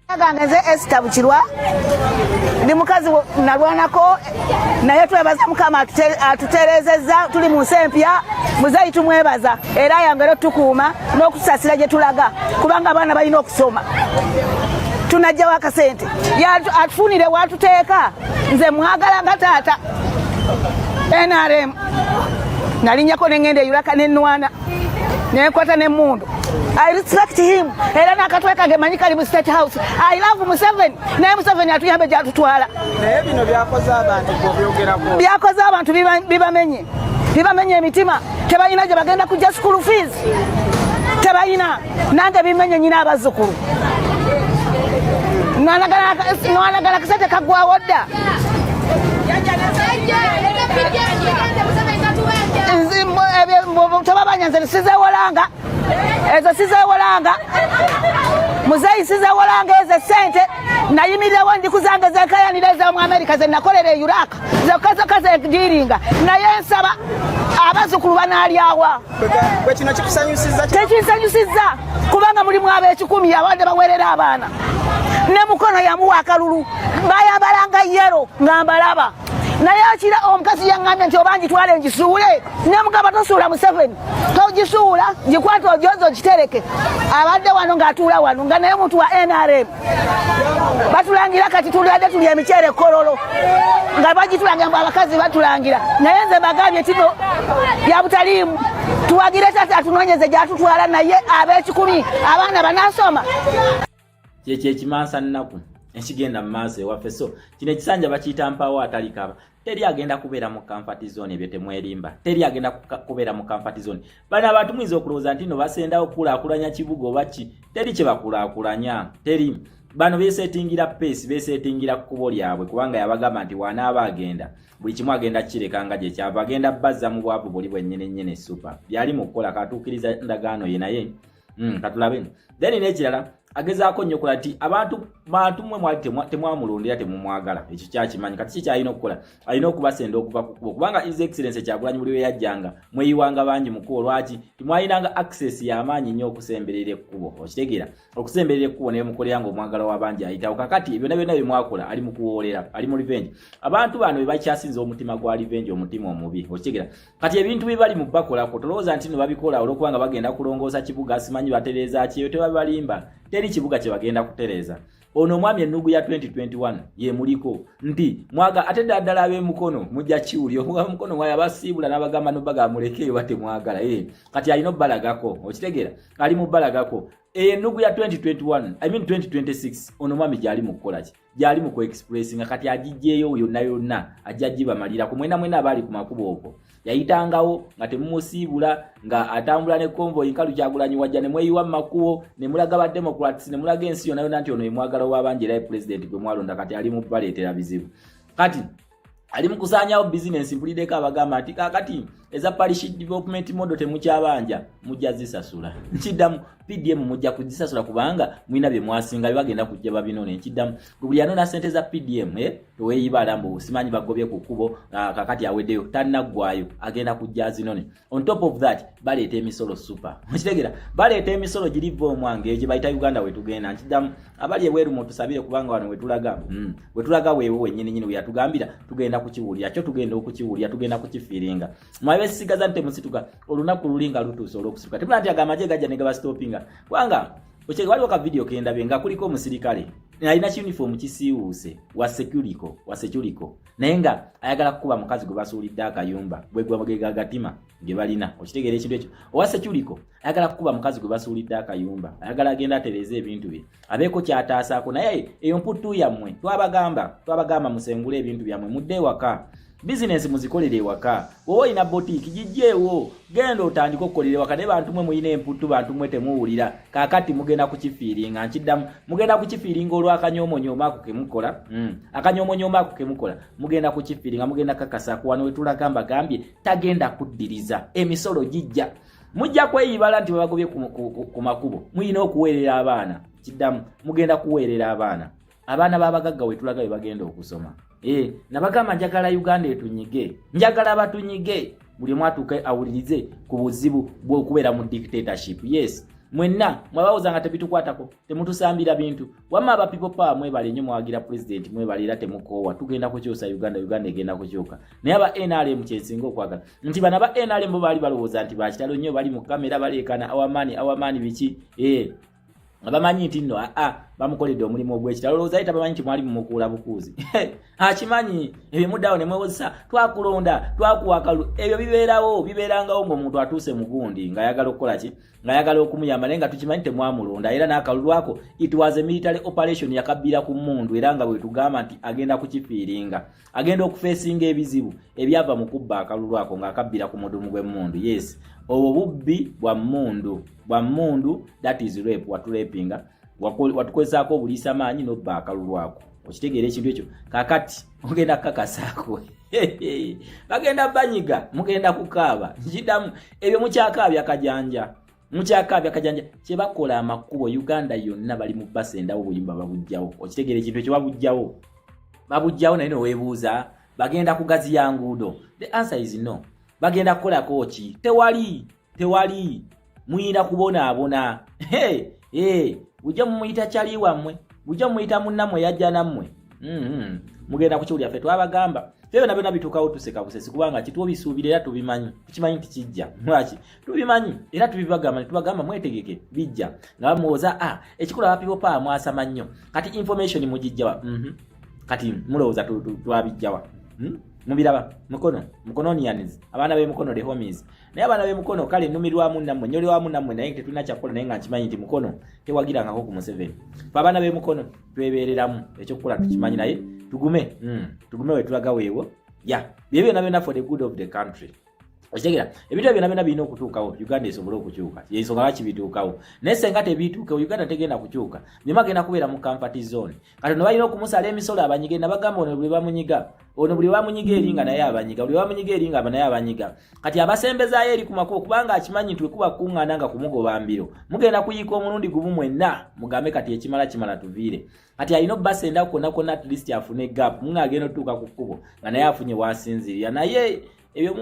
Agangeze Esther Bukirwa ndi mukazi nalwanako naye twebaza Mukama atuterezeza tuli mu nsempya muzayi tumwebaza era yangero tukuuma n'okusasira gye tulaga kubanga abaana balina okusoma tunajja wakasente atufunire watuteeka nze mwagala nga taata NRM nalinyako nengende yulaka nenwana nekwata nemundu I respect him era nakatweka gemanyika li mu State House I love Museveni naye Museveni atuyambe jatutwala naye bino byakoze abantu bibamenye emitima tebalina gye bagenda kujja school fees tebalina nange bimenye nyina abazzukulu nwanagala kasete kagwawo dda tebabanyanze sizewolanga ezo sizewolanga muzeyi sizewolanga ezo sente nayimirirewo ndikuzange zekayanira eza mu Amerika ze nakolera Iraq zekaze diringa naye nsaba abazzukulu banaalyawa bwe kino kikusanyusiza kubanga mulimu ab'ekikumi abadde bawerera abaana ne mukono yamuwa akalulu bayabalanga yero ngambalaba naye akira omukazi yaŋŋambye nti obangi twale ngisuule nemugamba tosuula Museveni togisuula gikwata ojozo gitereke abadde wano ng'atuula wano nga naye muntu wa NRM batulangira kati tuladde tuli emiceere kololo nga bagitulangira mbu abakazi batulangira naye nze bagambye tino bya butaliimu tuwagire tata atunoonyeze gyatutwala naye ab'ekikumi abaana banasoma kyekyo ekimansa nnaku ekigenda mu maaso ewaffe so kino ekisanja bakiyita mpawo atalikaba teri agenda kubeera mu comfort zone ebyo temwerimba teri agenda kubeera mu comfort zone bana abantu mwiza okulowooza nti no basendawo kulaakulanya kibuga oba ki teri kye bakulaakulanya teri bano beesetingira pace beesetingira kkubo lyabwe kubanga yabagamba nti wanaaba agenda buli kimu agenda kirekanga gye kyava agenda bazza mu bwavu buli bwennyene super byali mu kukola katuukiriza ndagaano ye naye katulabe then n'ekirala agezaako nnyo kola nti abantu mmwe mwali temwamulondera temumwagala ekyo kyakimanyi kati kikyalina okukola alina okubasenda okuva ku kkubo kubanga his excellence Kyagulanyi buli we yajjanga mweyiwanga bangi mu kkubo lwaki timwalinanga access y'amaanyi nnyo okusemberera ekkubo okitegeera okusemberera ekkubo naye mukoleranga omwagala w'abangi ayitawo kakati byonna bye mwakola ali mu kuwoolera ali mu revenge abantu bano be bakyasinza omutima gwa revenge omutima omubi okitegeera kati ebintu bibali mu bakolako tolowooza nti no babikola olwokubanga bagenda kulongoosa kibuga simanyi batereeza ki eyo tebabalimba teri kibuga kye bagenda kutereza ono mwami ennugu ya 2021 ye muliko nti mwaga atenda ddala ab'emukono mujja kiwuli omuga mukono mwaya basiibula n'abagamba nobaga mulekeyo bate mwagala kati alina obbalagako okitegeera ali mu bbalagako ennugu ya 2026 ono mwami gyali mu kukola ki gyali mu ku-express nga kati agijjeeyo yonna ajja gibamalira ku mwena abaali ku makubo okwo yayitangawo nga temumusiibula nga atambula ne convoy nkalu Kyagulanyi wajja ne mweyiwa makubo ne mulaga ba Democrats ne mulaga ensi yonna nti ono yemwagala w'abangi era president gwe mwalonda kati ali mu baleetera bizibu kati ali mu kusaanyawo business mpulideko abagamba nti kakati eza parish development model temukyabanja mujja zisasula nkiddamu PDM mujja kuzisasula kubanga mwina bye mwasinga bibagenda kujja babinone nkiddamu buli yanona sente za PDM toweeyibala mbu simanyi bagobye ku kkubo kakati aweddeyo tannaggwayo agenda kujja zinone on top of that baleeta emisolo super mukitegera baleeta emisolo giriva omwange gye bayita Uganda wetugenda nkiddamu abali ebweru mutusabire kubanga wano wetulaga weewe wennyini we yatugambira tugenda kukiwulira kyo tugenda okukiwulira tugenda kukifiiringa mwabesigaza nte musituka olunaku lulinga lutuusa olw'okusituka temula nti agamaje gajja ne gabastopinga kubanga waliwo ka video kendabe nga kuliko omusirikale alina uniform kisiiwuuse wa security naye nga ayagala kukuba mukazi gwe basuulidde akayumba bwe gwamugega agatima ge balina okitegeera ekintu ekyo owa security ayagala kukuba mukazi gwe basuulidde akayumba ayagala agenda atereze ebintu bye abeeko kyataasaako naye eyo mputu yammwe twabagamba musengule ebintu byammwe mudde ewaka business muzikolere ewaka wowe ina boutique gijjeewo genda otandika okukolera ewaka ne bantu mwe muyina emputu bantu mwe temuwulira kakati mugenda kukifiiringa nkiddamu mugenda kukifiiringa olw'akanyoomonyooma ako kemukola akanyoomonyooma ako kemukola mugenda kukifiiringa mugenda kakasako wano wetulagamba gambye tagenda kuddiriza emisolo gijja mujja kweyibala nti babagobye ku makubo muyina okuweerera abaana kiddamu mugenda kuweerera abaana b'abagagga wetulaga bye bagenda okusoma nabagamba njagala Uganda etunyige njagala batunyige buli mwatuuka awulirize ku buzibu bw'okubeera mu dictatorship yes mwenna mwabawuza nga tebitukwatako temutusambira bintu wamma aba people power mwebale nnyo mwawagira president mwebale era temukoowa tugenda kukyusa Uganda egenda kukyuka naye aba NRM kyensinga okwagala nti bana ba NRM bo baali balowooza nti bakitalo nnyo bali mu kamera baleekana awamaani biki abamanyi nti nno bamukoledde omulimu ogw'ekitalo olowooza yita bamanyi nti mwali mumukuula bukuuzi akimanyi ebimuddawo ne mwewozesa twakulonda twakuwakalu ebyo bibeerangawo ng'omuntu atuuse mu gundi ng'ayagala okukola ki ng'ayagala okumuyamba naye nga tukimanyi temwamulonda era n'akalulu ako it was a military operation yakabbira ku mmundu era nga bwe tugamba nti agenda kukifiiringa agenda okufeesinga ebizibu ebyava mu kubba akalulu ako ng'akabbira ku mudumu gw'emmundu yes obwo bubbi bwa mmundu that is rape watulapinga watukozesaako obuliisa maanyi n'obba akalulu ako okitegeera ekintu ekyo kakati mugenda kakasaako bagenda banyiga mugenda kukaaba nkiddamu ebyo mukyakaabya kajanja kyebakola amakubo Uganda yonna bali mu basendawo obuyimba babujjawo okitegeera ekintu ekyo babujjawo naye noweebuuza bagenda kugaziya nguudo the answer is no bagenda kukolako ki tewali muyina kubonaabona bujja mumuyita kyali wammwe bujja mumuyita munnammwe yajja nammwe mugenda kukiwulira ffe twabagamba ffe byonna bituukawo tuseka busesi kubanga kitwobisuubira era tukimanyi nti kijja lwaki tubimanyi era tubagamba mwetegeke bijja nga bamuwooza ekikulu abapipo paa mwasama nnyo kati information mugijjawa kati mulowooza twabijjawa mubiraba mukononians abaana b'emukono the homies naye abaana b'emukono kale nnumirwamu nammwe nyolwamu nammwe naye tetulina kyakukola naye nga nkimanyi nti mukono tewagirangako ku Museveni fe abaana b'emukono twebeereramu ekyokukola tukimanyi naye tugume wetulaga weewo bye byonna for the good of the country okitegeera ebintu byonna birina okutuukawo Uganda esobole okukyuka yensonga lwaki bituukawo naye senga tebituukewo Uganda tegenda kukyuka byema agenda kubeera mu comfort zone kati ono balina okumusala emisolo abanyige nabagamba ono buli bamunyiga eringa naye abanyiga buli bamunyiga eringa naye abanyiga kati abasembezaayo eri ku makubo kubanga akimanyi nti wekuba kuŋŋaana nga kumugoba mbiro mugenda kuyiika omulundi gumu mwenna mugambe kati ekimala tuviire kati alina obbasenda konna at least afune gap agenda otuuka ku kkubo nga naye afunye wasinzirira naye ebyo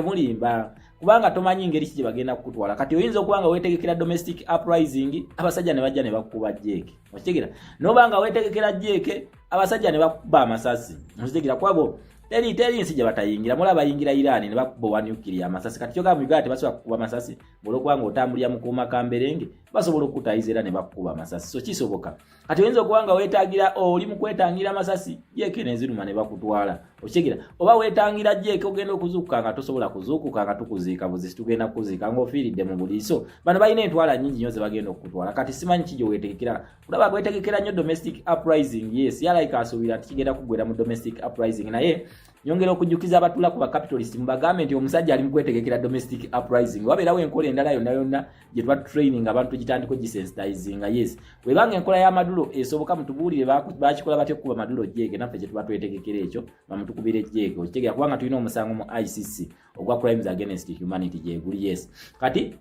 mulimba kubanga tomanyi ngeri ki gye bagenda kukutwala kati oyinza okuba nga weetegekera domestic uprising abasajja ne bajja ne bakukuba jeeke okitegeera noba nga weetegekera jeeke abasajja ne bakuba amasasi okitegeera kwabo teri nsi gye batayingira mulaba bayingira Iran ne bakuba nuclear amasasi kati kyoga mu Uganda basobola kukuba amasasi bolokubanga otambulira mu kuuma kamberenge basobola okutayizira ne bakuba amasasi so kisoboka kati oyinza okuwanga weetagira oli mu kwetangira amasasi jeke neziruma ne bakutwala okigira oba weetangira jeke ogenda okuzuukuka nga tosobola kuzuukuka nga tukuziika buzisi tugenda kuziika ng'ofiiridde mu buliiso bano balina entwala nnyingi nnyo ze bagenda okutwala kati simanyi ki gye weetegekera kulaba gwetegekera nnyo domestic uprising yes yalaika asuubira nti kigenda kugwera mu domestic uprising naye nyongera okujjukiza abatula ku bakapitalist mu bagambe nti omusajja ali mu kwetegekera domestic uprising wabeerawo enkola endala yonna gye tuba training abantu gitandiko gisensitizinga yes webanga enkola y'amadulo esoboka mutubuulire bakikola batya okukuba madulo jjeeke naffe kye tuba twetegekera ekyo bamutukubira ejjeeke okitegera kubanga tulina omusango mu ICC ogwa crimes against humanity gyeguli yes kati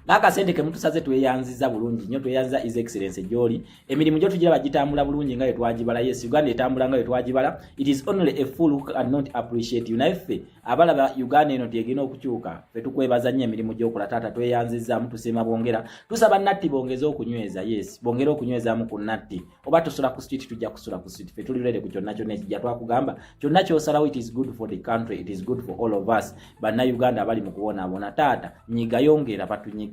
akasente ke mutusaze tweyanziza bulungi nnyo tweyanziza his excellence gyoli emirimu gyo tugira bagitambula bulungi nga yetwagibala yes Uganda etambula nga yetwagibala it is only a fool who cannot appreciate you naife abalaba Uganda eno tegina okukyuka fe tukwebaza nnyo emirimu gy'okola taata tweyanziza mutusema bongera tusaba natti bongeza okunyweza yes bongera okunyweza mu ku natti oba tusula ku street tujja kusula ku street fe tulirede ku kyonna kyonna ekijja twakugamba kyonna kyosalawo it is good for the country it is good for all of us banna Uganda abali mu kubonaabona taata nyiga yongera batunyige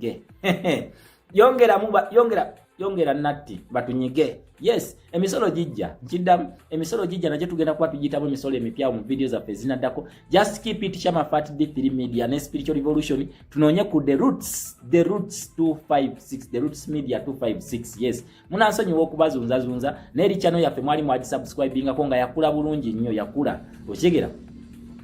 yongera natti batunyige yes emisolo jijja nkiddamu emisolo jijja nakyo tugenda kuba tugiyitamu emisolo emipya mu video zaffe zinaddako just keep it Chama Fat D3 Media ne Spiritual Revolution tunoonye ku the roots 256 the roots media 256 yes munansonyiwa okubazunzazunza n'eri channel yaffe mwali mwagisubscribinga ko nga yakula bulungi nnyo yakula okigera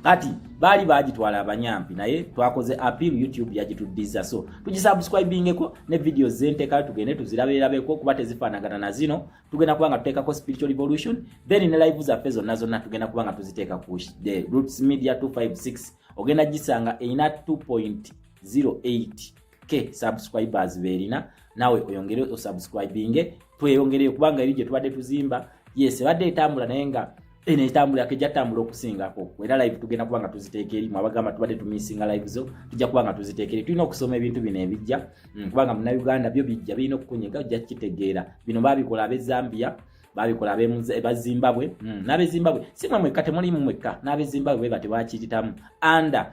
kati bali bagitwala abanyampi naye twakoze appeal YouTube yagituddiza so tugisubscribingeko ne videos zenteka tugende tuzirabirabeko kuba tezifaanagana na zino tugenda kubanga tuteekako Spiritual Revolution then ne live zaffe zonna zonna tugenda kubanga tuziteeka ku the Roots Media 256 ogenda gisanga eina 2.08k subscribers berina nawe oyongere osubscribinge tweyongere kubanga eri gye tubadde tuzimba yes badde etambula naye nga ene tambula ke jatambula okusingako era live tugenda kubanga tuziteeka eri mwabagamba tubadde tumisinga live zo tujja kubanga tuziteeka eri tulina okusoma ebintu bino ebijja kubanga mu Uganda byo bijja birina okukunyiga ojja kitegeera bino babikola abe Zambia babikola abe Zimbabwe n'abe Zimbabwe simwe mwekka temuli mwekka n'abe Zimbabwe bate bakiritamu under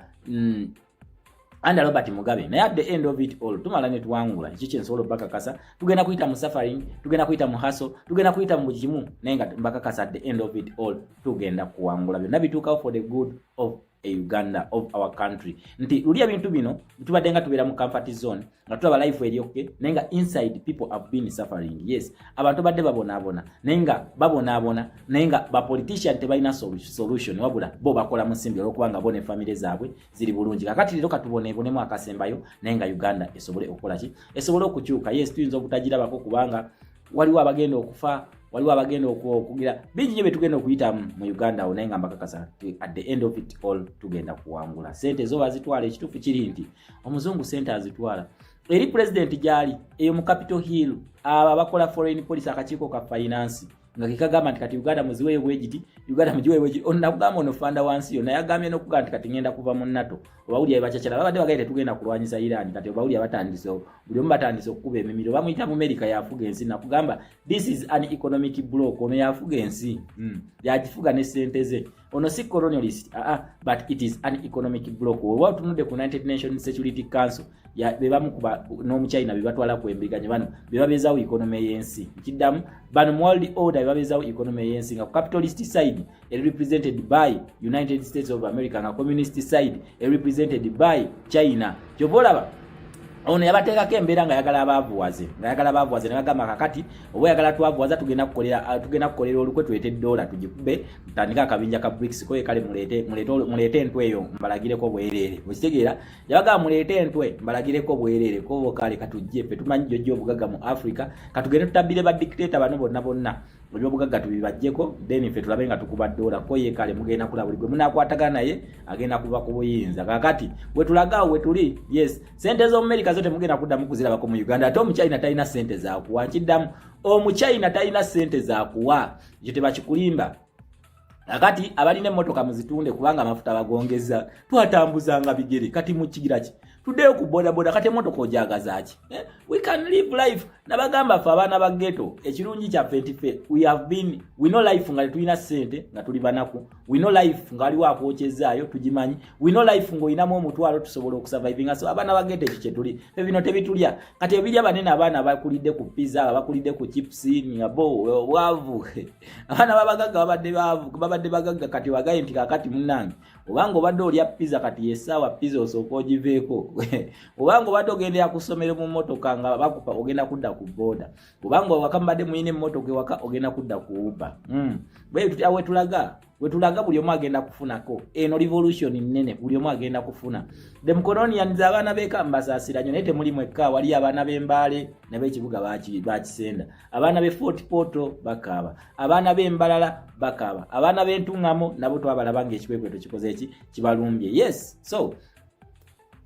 Robert Mugabe naye at the end of it all tumala ne tuwangula ekyo nsobola bakakasa tugenda kuyita mu suffering tugenda kuyita mu hustle tugenda kuyita mu bujimu nenga bakakasa at the end of it all tugenda kuwangula byonna bituukawo for the good of Uganda of our country nti luli ebintu bino tubadde nga tubeera mu comfort zone nga tulaba life eryoke nenga inside people have been suffering yes abantu badde babonaabona nenga babonaabona nenga ba politician tebalina solution wabula bo bakola mu nsimbi olwokubanga bo ne family zaabwe ziri bulungi kakati lero katubonebonemu akasembayo nenga Uganda esobole okukola ki esobole okukyuka yes tuyinza obutagirabako kubanga waliwo abagenda okufa waliwo abagenda okugira bingi nyo betugenda okuyita mu Uganda naye nga mbakakasa at the end of it all tugenda kuwangula sente zo bazitwala ekituufu kiri nti omuzungu sente azitwala eri president gyali eyo mu Capitol Hill aba bakola foreign policy akakiiko ka finance nga kikagamba nti kati Uganda muziweebwe giti Uganda mujiweebwe giti onakugamba ono fanda wansi yo naye agambye n'okugamba nti kati ngenda kuva mu NATO obawulya bakyakala babadde bagende tugenda kulwanyisa Iran kati obawulya batandise buli omu batandise okukuba emimiro bamuyita mu America yafuga ensi nakugamba this is an economic block ono yafuga ensi yagifuga ne sente ze ono si colonialist but it is an economic block oba tunudde ku United Nations Security Council ya bebamukuba n'omuchina bebatwala ku embiganye bano bebabezawo economy y'ensi kiddamu bano world order bebabezawo economy y'ensi nga capitalist side represented by United States of America nga communist side represented by China kyobolaba ono yabateekako embeera nga yagala abaavuwaze ne bagamba kakati oba yagala twavuwaza tugenda kukolera olukwe tulete dola tugikube tutandika akabinja ka BRICS koye kale mulete entwe eyo mbalagireko bwereere okitegeera yabagamba mulete entwe mbalagireko bwereere kobo kale katujje ffe tumanyi jjojjo obugagga mu Africa katugende tutabbire badictator bano bonna ebyobugagga tubibajjeko then ffe tulabe nga tukuba dola koye kale mugenda kula buli gwe munakwatagana naye agenda kuva ku buyinza kakati we tulagaawo we tuli yes sente z'America zote mugenda kuddamu kuzirabako mu Uganda ate omuchina talina sente zakuwa nkiddamu omuchina talina sente zakuwa ekyo tebakikulimba kakati abalina emmotoka muzitunde kubanga amafuta bagongeza twatambuzanga bigere kati mu kigira ki tuddeyo ku boda kati emotoka ojagaza ki we can live life nabagamba fa abaana ba ghetto ekirungi kya fetife we know life nga tulina sente nga tuli banaku we know life nga aliwo akwokyezaayo tugimanyi we know life ngo inamu omutwalo tusobola okusurviving so abaana ba ghetto ekyo tuli bino tebitulya kati ebirya banene abaana bakulidde ku pizza bakulidde ku chips ngabo wavu abaana babadde bagagga kati wagaye nti kakati munange obanga obadde olya pizza kati yesawa pizza osooka ogiveeko obanga obadde ogendera kusomera mu motoka nga bakupa ogenda kudda ku boda obanga wakambadde muyine motoka ewaka ogenda kudda ku Uber wetulaga buli omu agenda kufunako eno revolution nene buli omu agenda kufuna the Mkolonians abaana beka mbasaasira nnyo naye temuli mwekka wali abaana b'Embaale ne b'ekibuga bakisenda abaana b'e Fort Portal bakaaba abaana b'Embalala bakaaba abaana b'Entungamo nabo twabalaba ng'ekikwekweto kikoze eki kibalumbye yes so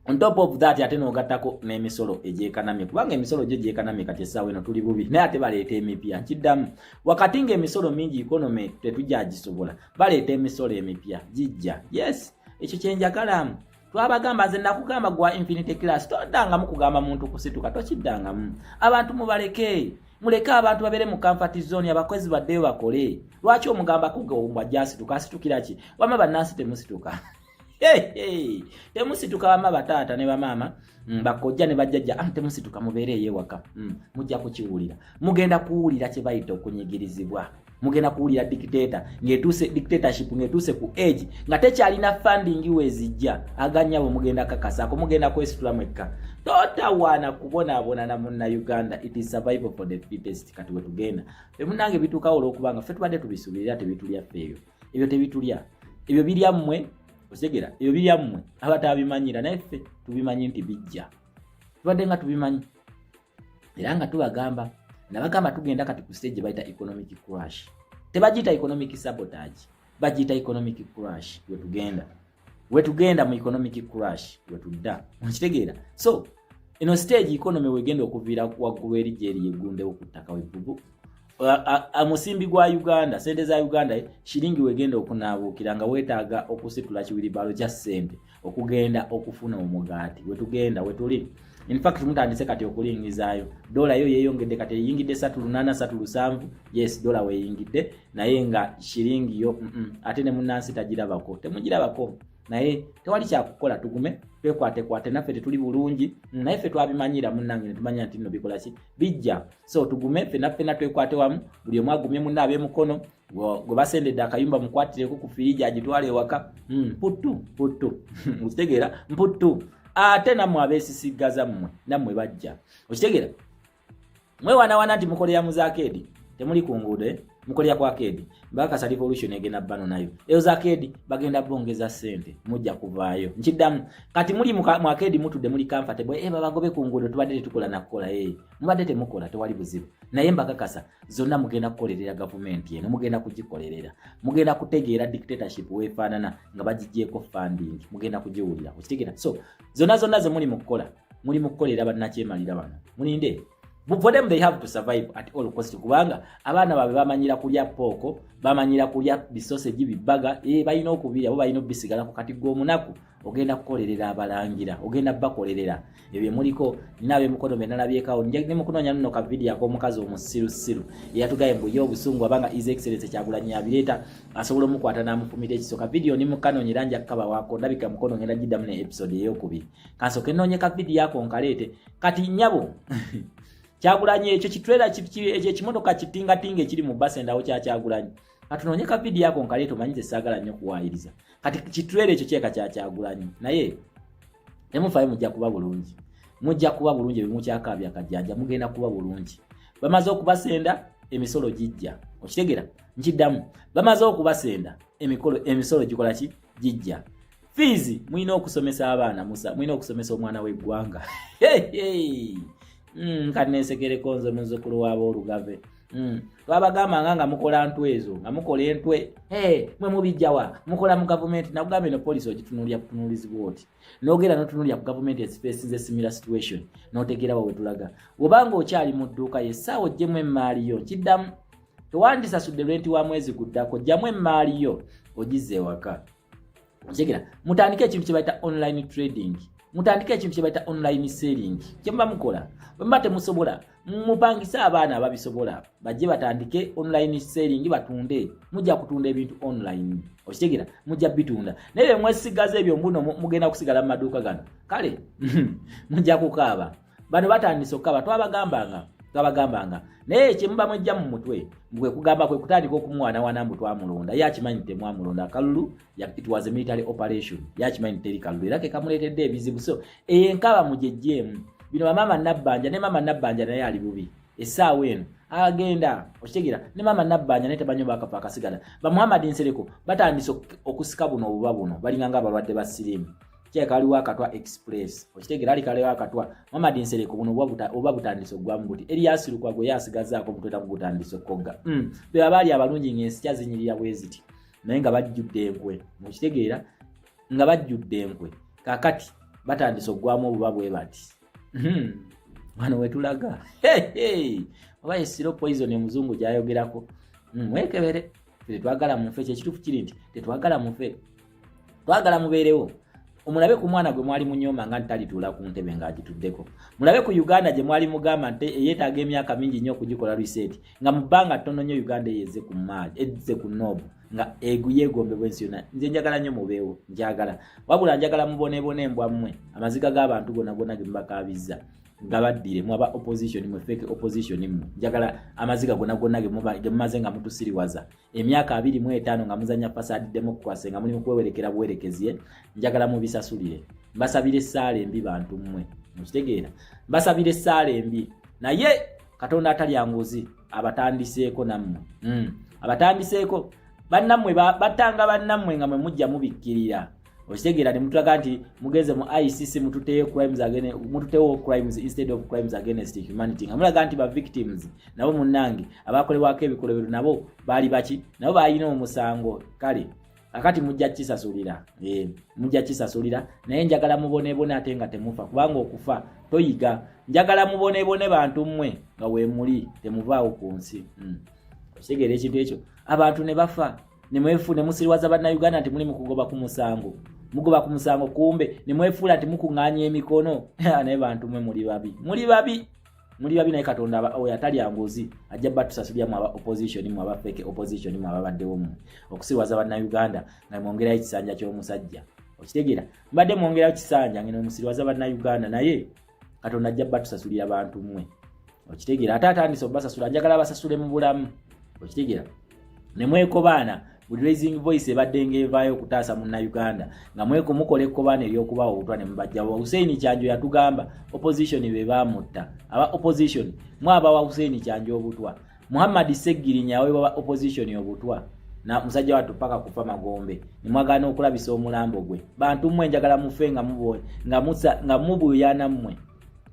on top of that ate n'ogattako n'emisolo egyekanamye kubanga emisolo gyo gyekanamye kati essaawa eno tuli bubi naye ate baleeta emipya nkiddamu wakati ng'emisolo mingi economy tetujjagisobola baleeta emisolo emipya gijja yes ekyo kyenjagalamu twabagamba nze nakugamba gwa infinite class toddangamu kugamba muntu kusituka tokiddangamu abantu muleke abantu babeere mu comfort zone abakozi baddeyo bakole lwaki omugamba kugombwa jasituka asitukira ki wama bannansi temusituka temusituka bama bataata ne bamaama bakojja ne bajjajja temusituka mubeere ewaka mujja kukiwulira mugenda kuwulira kye bayita okunyigirizibwa mugenda kuwulira dictatorship ngetuuse ku age nga tekyalina funding wezijja aganyabo mugenda kakasaako mugenda kwesitula mwekka totawaana kubonaabona na munna Uganda it is survival for the fittest kati wetugenda emunange bituukawo olwokubanga ffe tubadde tubisuubirira tebitulya ffeeyo ebyo tebitulya ebyo biryammwe osegera ebyo biryammwe abatabimanyira naye ffe tubimanyi nti bijja tubadde nga tubimanyi era nga tubagamba nabagamba tugenda kati ku stage bayita economic crash tebagiyita economic sabotage bagiyita economic crash wetugenda mu economic crash wetudda nkitegeera so eno stage economy wegenda okuviira waggulu eri gyeri yegundewo ku ttaka webbubu musimbi gwa Uganda sente za Uganda shilingi wegenda okunaabuukira nga weetaaga okusitula kiwiribalo kya ssente okugenda okufuna omugaati wetuli in fact mutandise kati okulingizaayo dola yo yeeyongedde kati eyingidde 3.8 yes dola weeyingidde naye nga shilingi yo ate ne munnansi temugirabako naye tewali kyakukola tugume twekwate naffe tetuli bulungi naye ffe twabimanyira munnange ne tumanya nti nno bikola ki bijja so tugume ffe naffe twekwate wamu buli omu agumye munne ab'emukono gwe basendedde akayumba mukwatireko ku firiji agitwala ewaka mputtu okitegeera mputtu ate nammwe abeesisiggaza mmwe nammwe bajja okitegeera mwewanawana nti mukolera mu zaakedi temuli ku nguudo mukolera kwa kedi bakasa revolution egenda bano nayo eyo zaakedi bagenda bongeza sente mujja kuvaayo nkiddamu kati muli mu akedi mutudde muli comfortable babagobe ku nguudo tubadde tukola nakola mubadde temukola tewali buzibu naye mbakakasa zonna mugenda kukolerera government eno mugenda kugikolerera mugenda kutegeera dictatorship weefaanana nga bagijjeeko funding mugenda kugiwulira okitegeera so zonna ze muli mu kukolera bannakyemalira bano mulinde for them they have to survive at all cost kubanga abaana babe bamanyira kulya poko bamanyira kulya bisausage bibaga balina okubirya bo balina obisigala ku kati g'omunaku ogenda kukolerera abalangira ogenda bakolerera ebyo muliko ninabe mukono benalabyekawo ne mukunoonya nno ka video ak'omukazi omusirusiru eyatugaye mbuye obusungu abanga his excellence Kyagulanyi abireeta asobola omukwata n'amufumira ekisoka video ni mukanoonyera nja kaba wako ndabika mukono ngenda giddamu ne episode eyokubiri kansoke noonye ka video ako nkaleete kati nyabo Kyagulanyi ekyo kitwera ekyo kimotoka kitingatinga ekiri mu base ndawo Kyagulanyi katunoonyeka video yako nkaleeta omanyize saagala nnyo kuwaayiriza kati kitwera ekyo kyeka Kyagulanyi naye temufayo mujja kuba bulungi ebimu kyakaabya kajjanja mugenda kuba bulungi bamaze okubasenda emisolo gijja okitegeera nkiddamu bamaze okubasenda emisolo gikola ki gijja fees mulina okusomesa abaana musa mulina okusomesa omwana w'eggwanga kanesekereko nze muzzukulu w'aboolugave twabagamba nga mukola ntwezo nga mukola entwe mwe mubijjawa mukola mu gavumenti nakugambe no poliisi ogitunulya kutunulizibwa oti n'ogera n'otunulya ku gavumenti esifacinze similar situation n'otegeera wawe tulaga obanga okyali mu dduuka yessaawa oggyemu emmaali yo kiddamu tewandisasudde renti wa mwezi guddako ggyamu emmaali yo ogizza ewaka okitegeera mutandike ekintu kye bayita online trading mutandike ekintu kye bayita online selling kyemba mukola bwe temusobola mupangisa abaana ababisobola bajje batandike online selling batunde mujja kutunda ebintu online okitegera mujja bitunda naye mwesigaze ebyo mbuno mugenda kusigala mu maduuka gano kale mujja kukaaba bano batandise okukaba twabagambanga naye kyemuba mwejja mu mutwe mbwe kugamba kwe kutandika okumwana wanambu twamulonda yakimanyi temwamulonda akalulu it was a military operation yakimanyi teri kalulu era ke kamuleetedde ebizibu so enkaba mujejjeemu bino bamama nabbanja ne mama nabbanja naye ali bubi essaawa eno agenda okitegera ne mama nabbanja naye tebanyo bakafa akasigala ba Muhammad Nsereko batandise okusika buno obuba buno balinganga abalwadde ba sirimu kyekaliwo akatwa express okitegera ali kalewo akatwa Muhammad Nsereko buno oba butandise ogwamu guti Elias Lukwago yasigazaako mutweta mu butandise okogga be abali abalungi ngensi kyazinyirira bweziti naye nga bajjudde enkwe mukitegeera nga bajjudde enkwe kakati batandise ogwamu obuba bwe bati wano wetulaga oba esiro poison emuzungu gyayogerako mwekebere tetwagala mufe kyekituufu kiri nti tetwagala mufe twagala mubeerewo omulabe ku mwana gwe mwali munyoma nga ntalituula ku ntebe ng'agituddeko mulabe ku Uganda gye mwali mugamba nti eyeetaaga emyaka mingi nnyo okugikola reset nga mu bbanga ttono nnyo Uganda eyeze ku maagi ezze ku noobu nga yeegombebwa ensi yonna nze njagala nnyo mubeewo njagala wabula njagala muboneebone embwa mmwe amaziga g'abantu gonna ge mubakaabizza nga baddire mwaba opposition mwe fake opposition mmwe njagala amaziga gonna ge mumaze nga mutusiriwaza emyaka 25 nga muzanya fasadi democracy nga muli mu kwewerekera buwerekezie njagala mubisasulire mbasabire essaala embi bantu mmwe mukitegeera mbasabire essaala embi naye Katonda atali anguzi abatandiseeko nammwe abatandiseeko bannammwe batanga bannammwe nga mwe mujja mubikkirira okitegera ne mutulaga nti mugeze mu ICC mututewo crimes instead of crimes against humanity nga mulaga nti ba victims nabo munnange abakolebwako ebikolobero nabo baali baki nabo balina omusango kale akati mujja kisasulira naye njagala muboneebone ate nga temufa kubanga okufa toyiga njagala muboneebone bantu mmwe nga weemuli temuvaawo ku nsi okitegera ekintu ekyo abantu ne bafa ne musiriwaza bannayuganda nti muli mukugoba ku musango mugoba ku musango kumbe ne mwefuula nti mukuŋŋaanya emikono naye bantu mmwe muli babi naye Katonda oyo atali anguzi ajja batusasulira mu aba opposition mu aba fake opposition mu ababaddewo mu okusiriwaza bannayuganda nga mwongerayo ekisanja ky'omusajja okitegera mbadde mwongerayo kisanja ngeno musiriwaza bannayuganda naye Katonda ajja batusasulira abantu mmwe okitegera ate atandise obasasula njagala basasule mu bulamu okitegera ne mwekobaana buli raising voice ebadde ng'evaayo okutaasa munnayuganda nga mweko mukola ekkobaana ery'okubawa obutwa ne mubajjawo Hussein Kyanjo yatugamba opposition be baamutta aba opposition mwabawa Hussein Kyanjo obutwa Muhammad Segirinya aweebwa opposition obutwa na musajja wattu paka kufa Magombe ne mwagaana okulabisa omulambo gwe bantu mmwe njagala mufe nga mubuuyana mmwe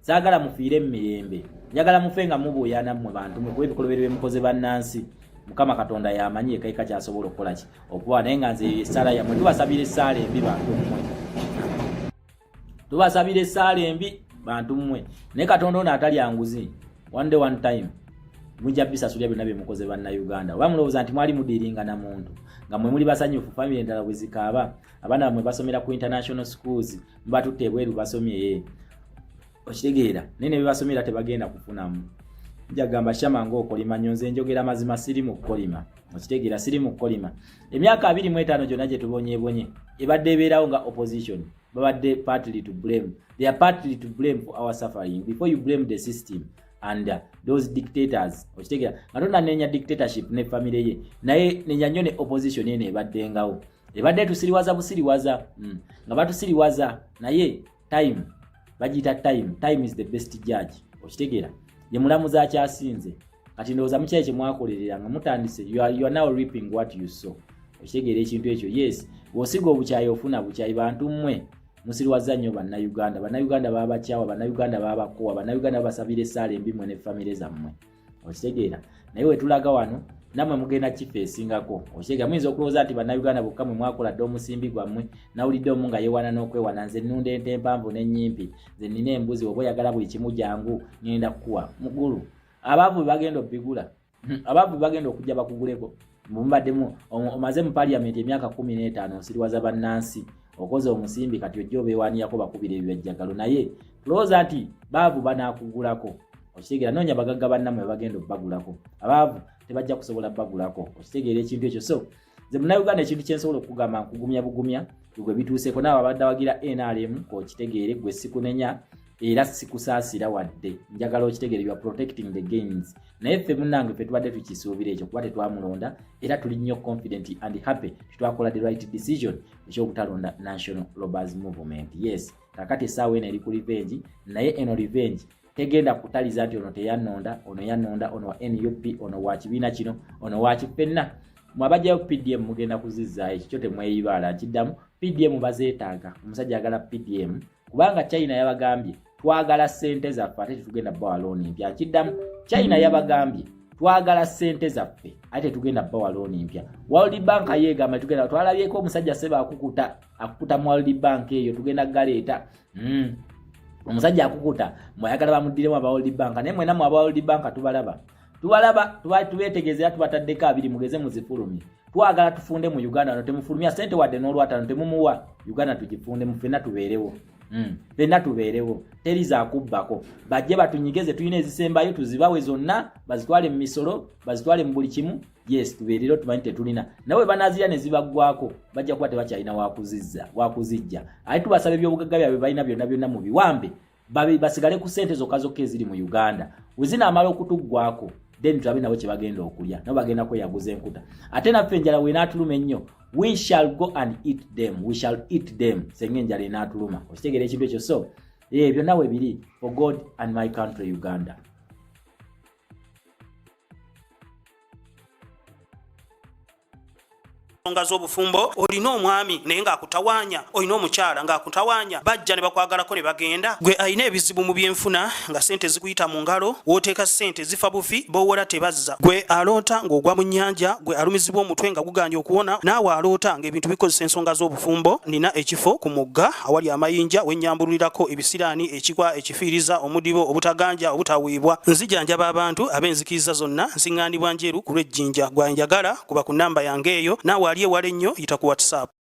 saagala mufiire mu mirembe njagala mufe nga mubuuyana mmwe bantu mmwe kuba ebikolobero bye mukoze bannansi Mukama Katonda yamanyi ekaika kyasobola okukola ki okuba naye nga nze essaala yammwe tubasabira essaala embi bantu mmwe tubasabira essaala embi bantu mmwe naye Katonda ono atali anguzi one time mujja bisasulya byonna bye mukoze bannayuganda oba mulowooza nti mwali mudiringa na muntu nga mwe muli basanyufu family endala bwe zikaaba abaana bamwe basomera ku international schools mubatutte ebweru basomye okitegeera naye ne bebasomera tebagenda kufunamu njagamba shamango okolima nyonze njogera mazima siri mu kukolima okitegeera siri mu kukolima emyaka 25 gyonna gye tubonye ebadde ebeerawo nga opposition babadde partly to blame they are partly to blame for our suffering before you blame the system and those dictators okitegeera nga tonanenya dictatorship ne family ye naye nenya nnyo ne opposition ene ebaddengawo ebadde tusiriwaza busiriwaza nga batusiriwaza naye time bagita time is the best judge okitegeera ye mulamuzi akyasinze kati ndowooza mukyali kye mwakolerera nga mutandise you are now reaping what you sow okitegeera ekintu ekyo yes bw'osiga obukyayi ofuna bukyayi bantu mmwe musiriwaza nnyo bannayuganda babakyawa bannayuganda babakowa bannayuganda babasabira essaala embi mmwe ne famire zammwe okitegeera naye wetulaga wano namwe mugenda kifeesingako okitegeera muyinza okulowooza nti bannayuganda bokka mwe mwakola dde omusimbi gwammwe nawulidde omu nga yeewana n'okwewana nze nnunda ente empanvu n'ennyimpi nze nnina embuzi oba oyagala buli kimu jangu ngenda kukuwa mugulu abaavu be bagenda obbigula abaavu be bagenda okujja bakuguleko mubaddemu omaze mu parliament emyaka 15 osiriwaza bannansi okoze omusimbi kati ojja obeewaaniyako bakubira ebyajjagalo naye tulowooza nti baavu banaakugulako okitegeera noonya bagagga bannammwe bagenda obbagulako abaavu tebajja kusobola bbagulako okitegeera ekintu ekyo so nze munnayuganda ekintu kyensobola okugamba nkugumya bugumya gwe bituuseeko naawe abadde awagira NRM kokitegeere gwe sikunenya era sikusaasira wadde njagala okitegeere you are protecting the gains naye ffe munnange ffe tubadde tukisuubira ekyo kuba tetwamulonda era tuli nnyo confident and happy titwakola the right decision ekyobutalonda National Robbers Movement. Yes, kakati essaawa eno eri ku revenge naye eno revenge tegenda kutaliza nti ono teyannonda ono yannonda ono wa NUP ono wa kibiina kino ono wa kifenna mwabajjayo PDM mugenda kuzizzaayo ekyo temweyibaala kiddamu PDM bazeetaaga omusajja agala PDM kubanga China yabagambye twagala ssente zaffe ate tetugenda bbawa looni mpya kiddamu China yabagambye twagala ssente zaffe ate tetugenda bbawa looni mpya World Bank yeegamba tugenda twalabyeko omusajja seba akukuta mu World Bank eyo tugenda galeeta omusajja akukuta mwayagala bamuddiremu aba World Bank naye mwena mu aba World Bank tubalaba tubeetegeezera tubataddeko abiri mugeze muzifulumye twagala tufunde mu Uganda no temufulumya ssente wadde n'olwatano temumuwa Uganda tugifunde mufenna tubeerewo fenna tubeerewo teriza akubbako bajje batunyigeze tuyina ezisembayo tuzibawe zonna bazitwale mu misolo bazitwale mu buli kimu yes tubeerero tumanyi tetulina nawe banazira ne zibaggwako bajja kuba tebakyalina wakuzijja ate tubasabe ebyobugagga byabwe balina byonna mu biwambe basigale ku ssente zokka eziri mu Uganda wezina amala okutuggwako then tulabe nabo kye bagenda okulya nabo bagenda kweyaguza enkuta ate naffe enjala weenaatuluma ennyo we shall go and eat them senga enjala enaatuluma okitegeera ekintu ekyo so byonna we biri for God and my country Uganda. Nga z'obufumbo olina omwami naye ng'akutawaanya olina omukyala ng'akutawaanya bajja ne bakwagalako ne bagenda gwe alina ebizibu mu byenfuna nga ssente zikuyita mu ngalo wooteeka ssente zifa bufi b'owola tebazza gwe aloota ng'ogwa mu nnyanja gwe alumizibwa omutwe nga guganja okuwona naawe aloota ng'ebintu bikozesa ensonga z'obufumbo nina ekifo ku mugga awali amayinja wennyambulirako ebisiraani ekikwa ekifiiriza omudibo obutaganja obutaweebwa nzijanjaba abantu ab'enzikiriza zonna nsiŋŋaanibwa njeru ku lw'ejjinja gwanjagala kuba ku nnamba yange eyo naawe aliye wale nnyo yita ku WhatsApp.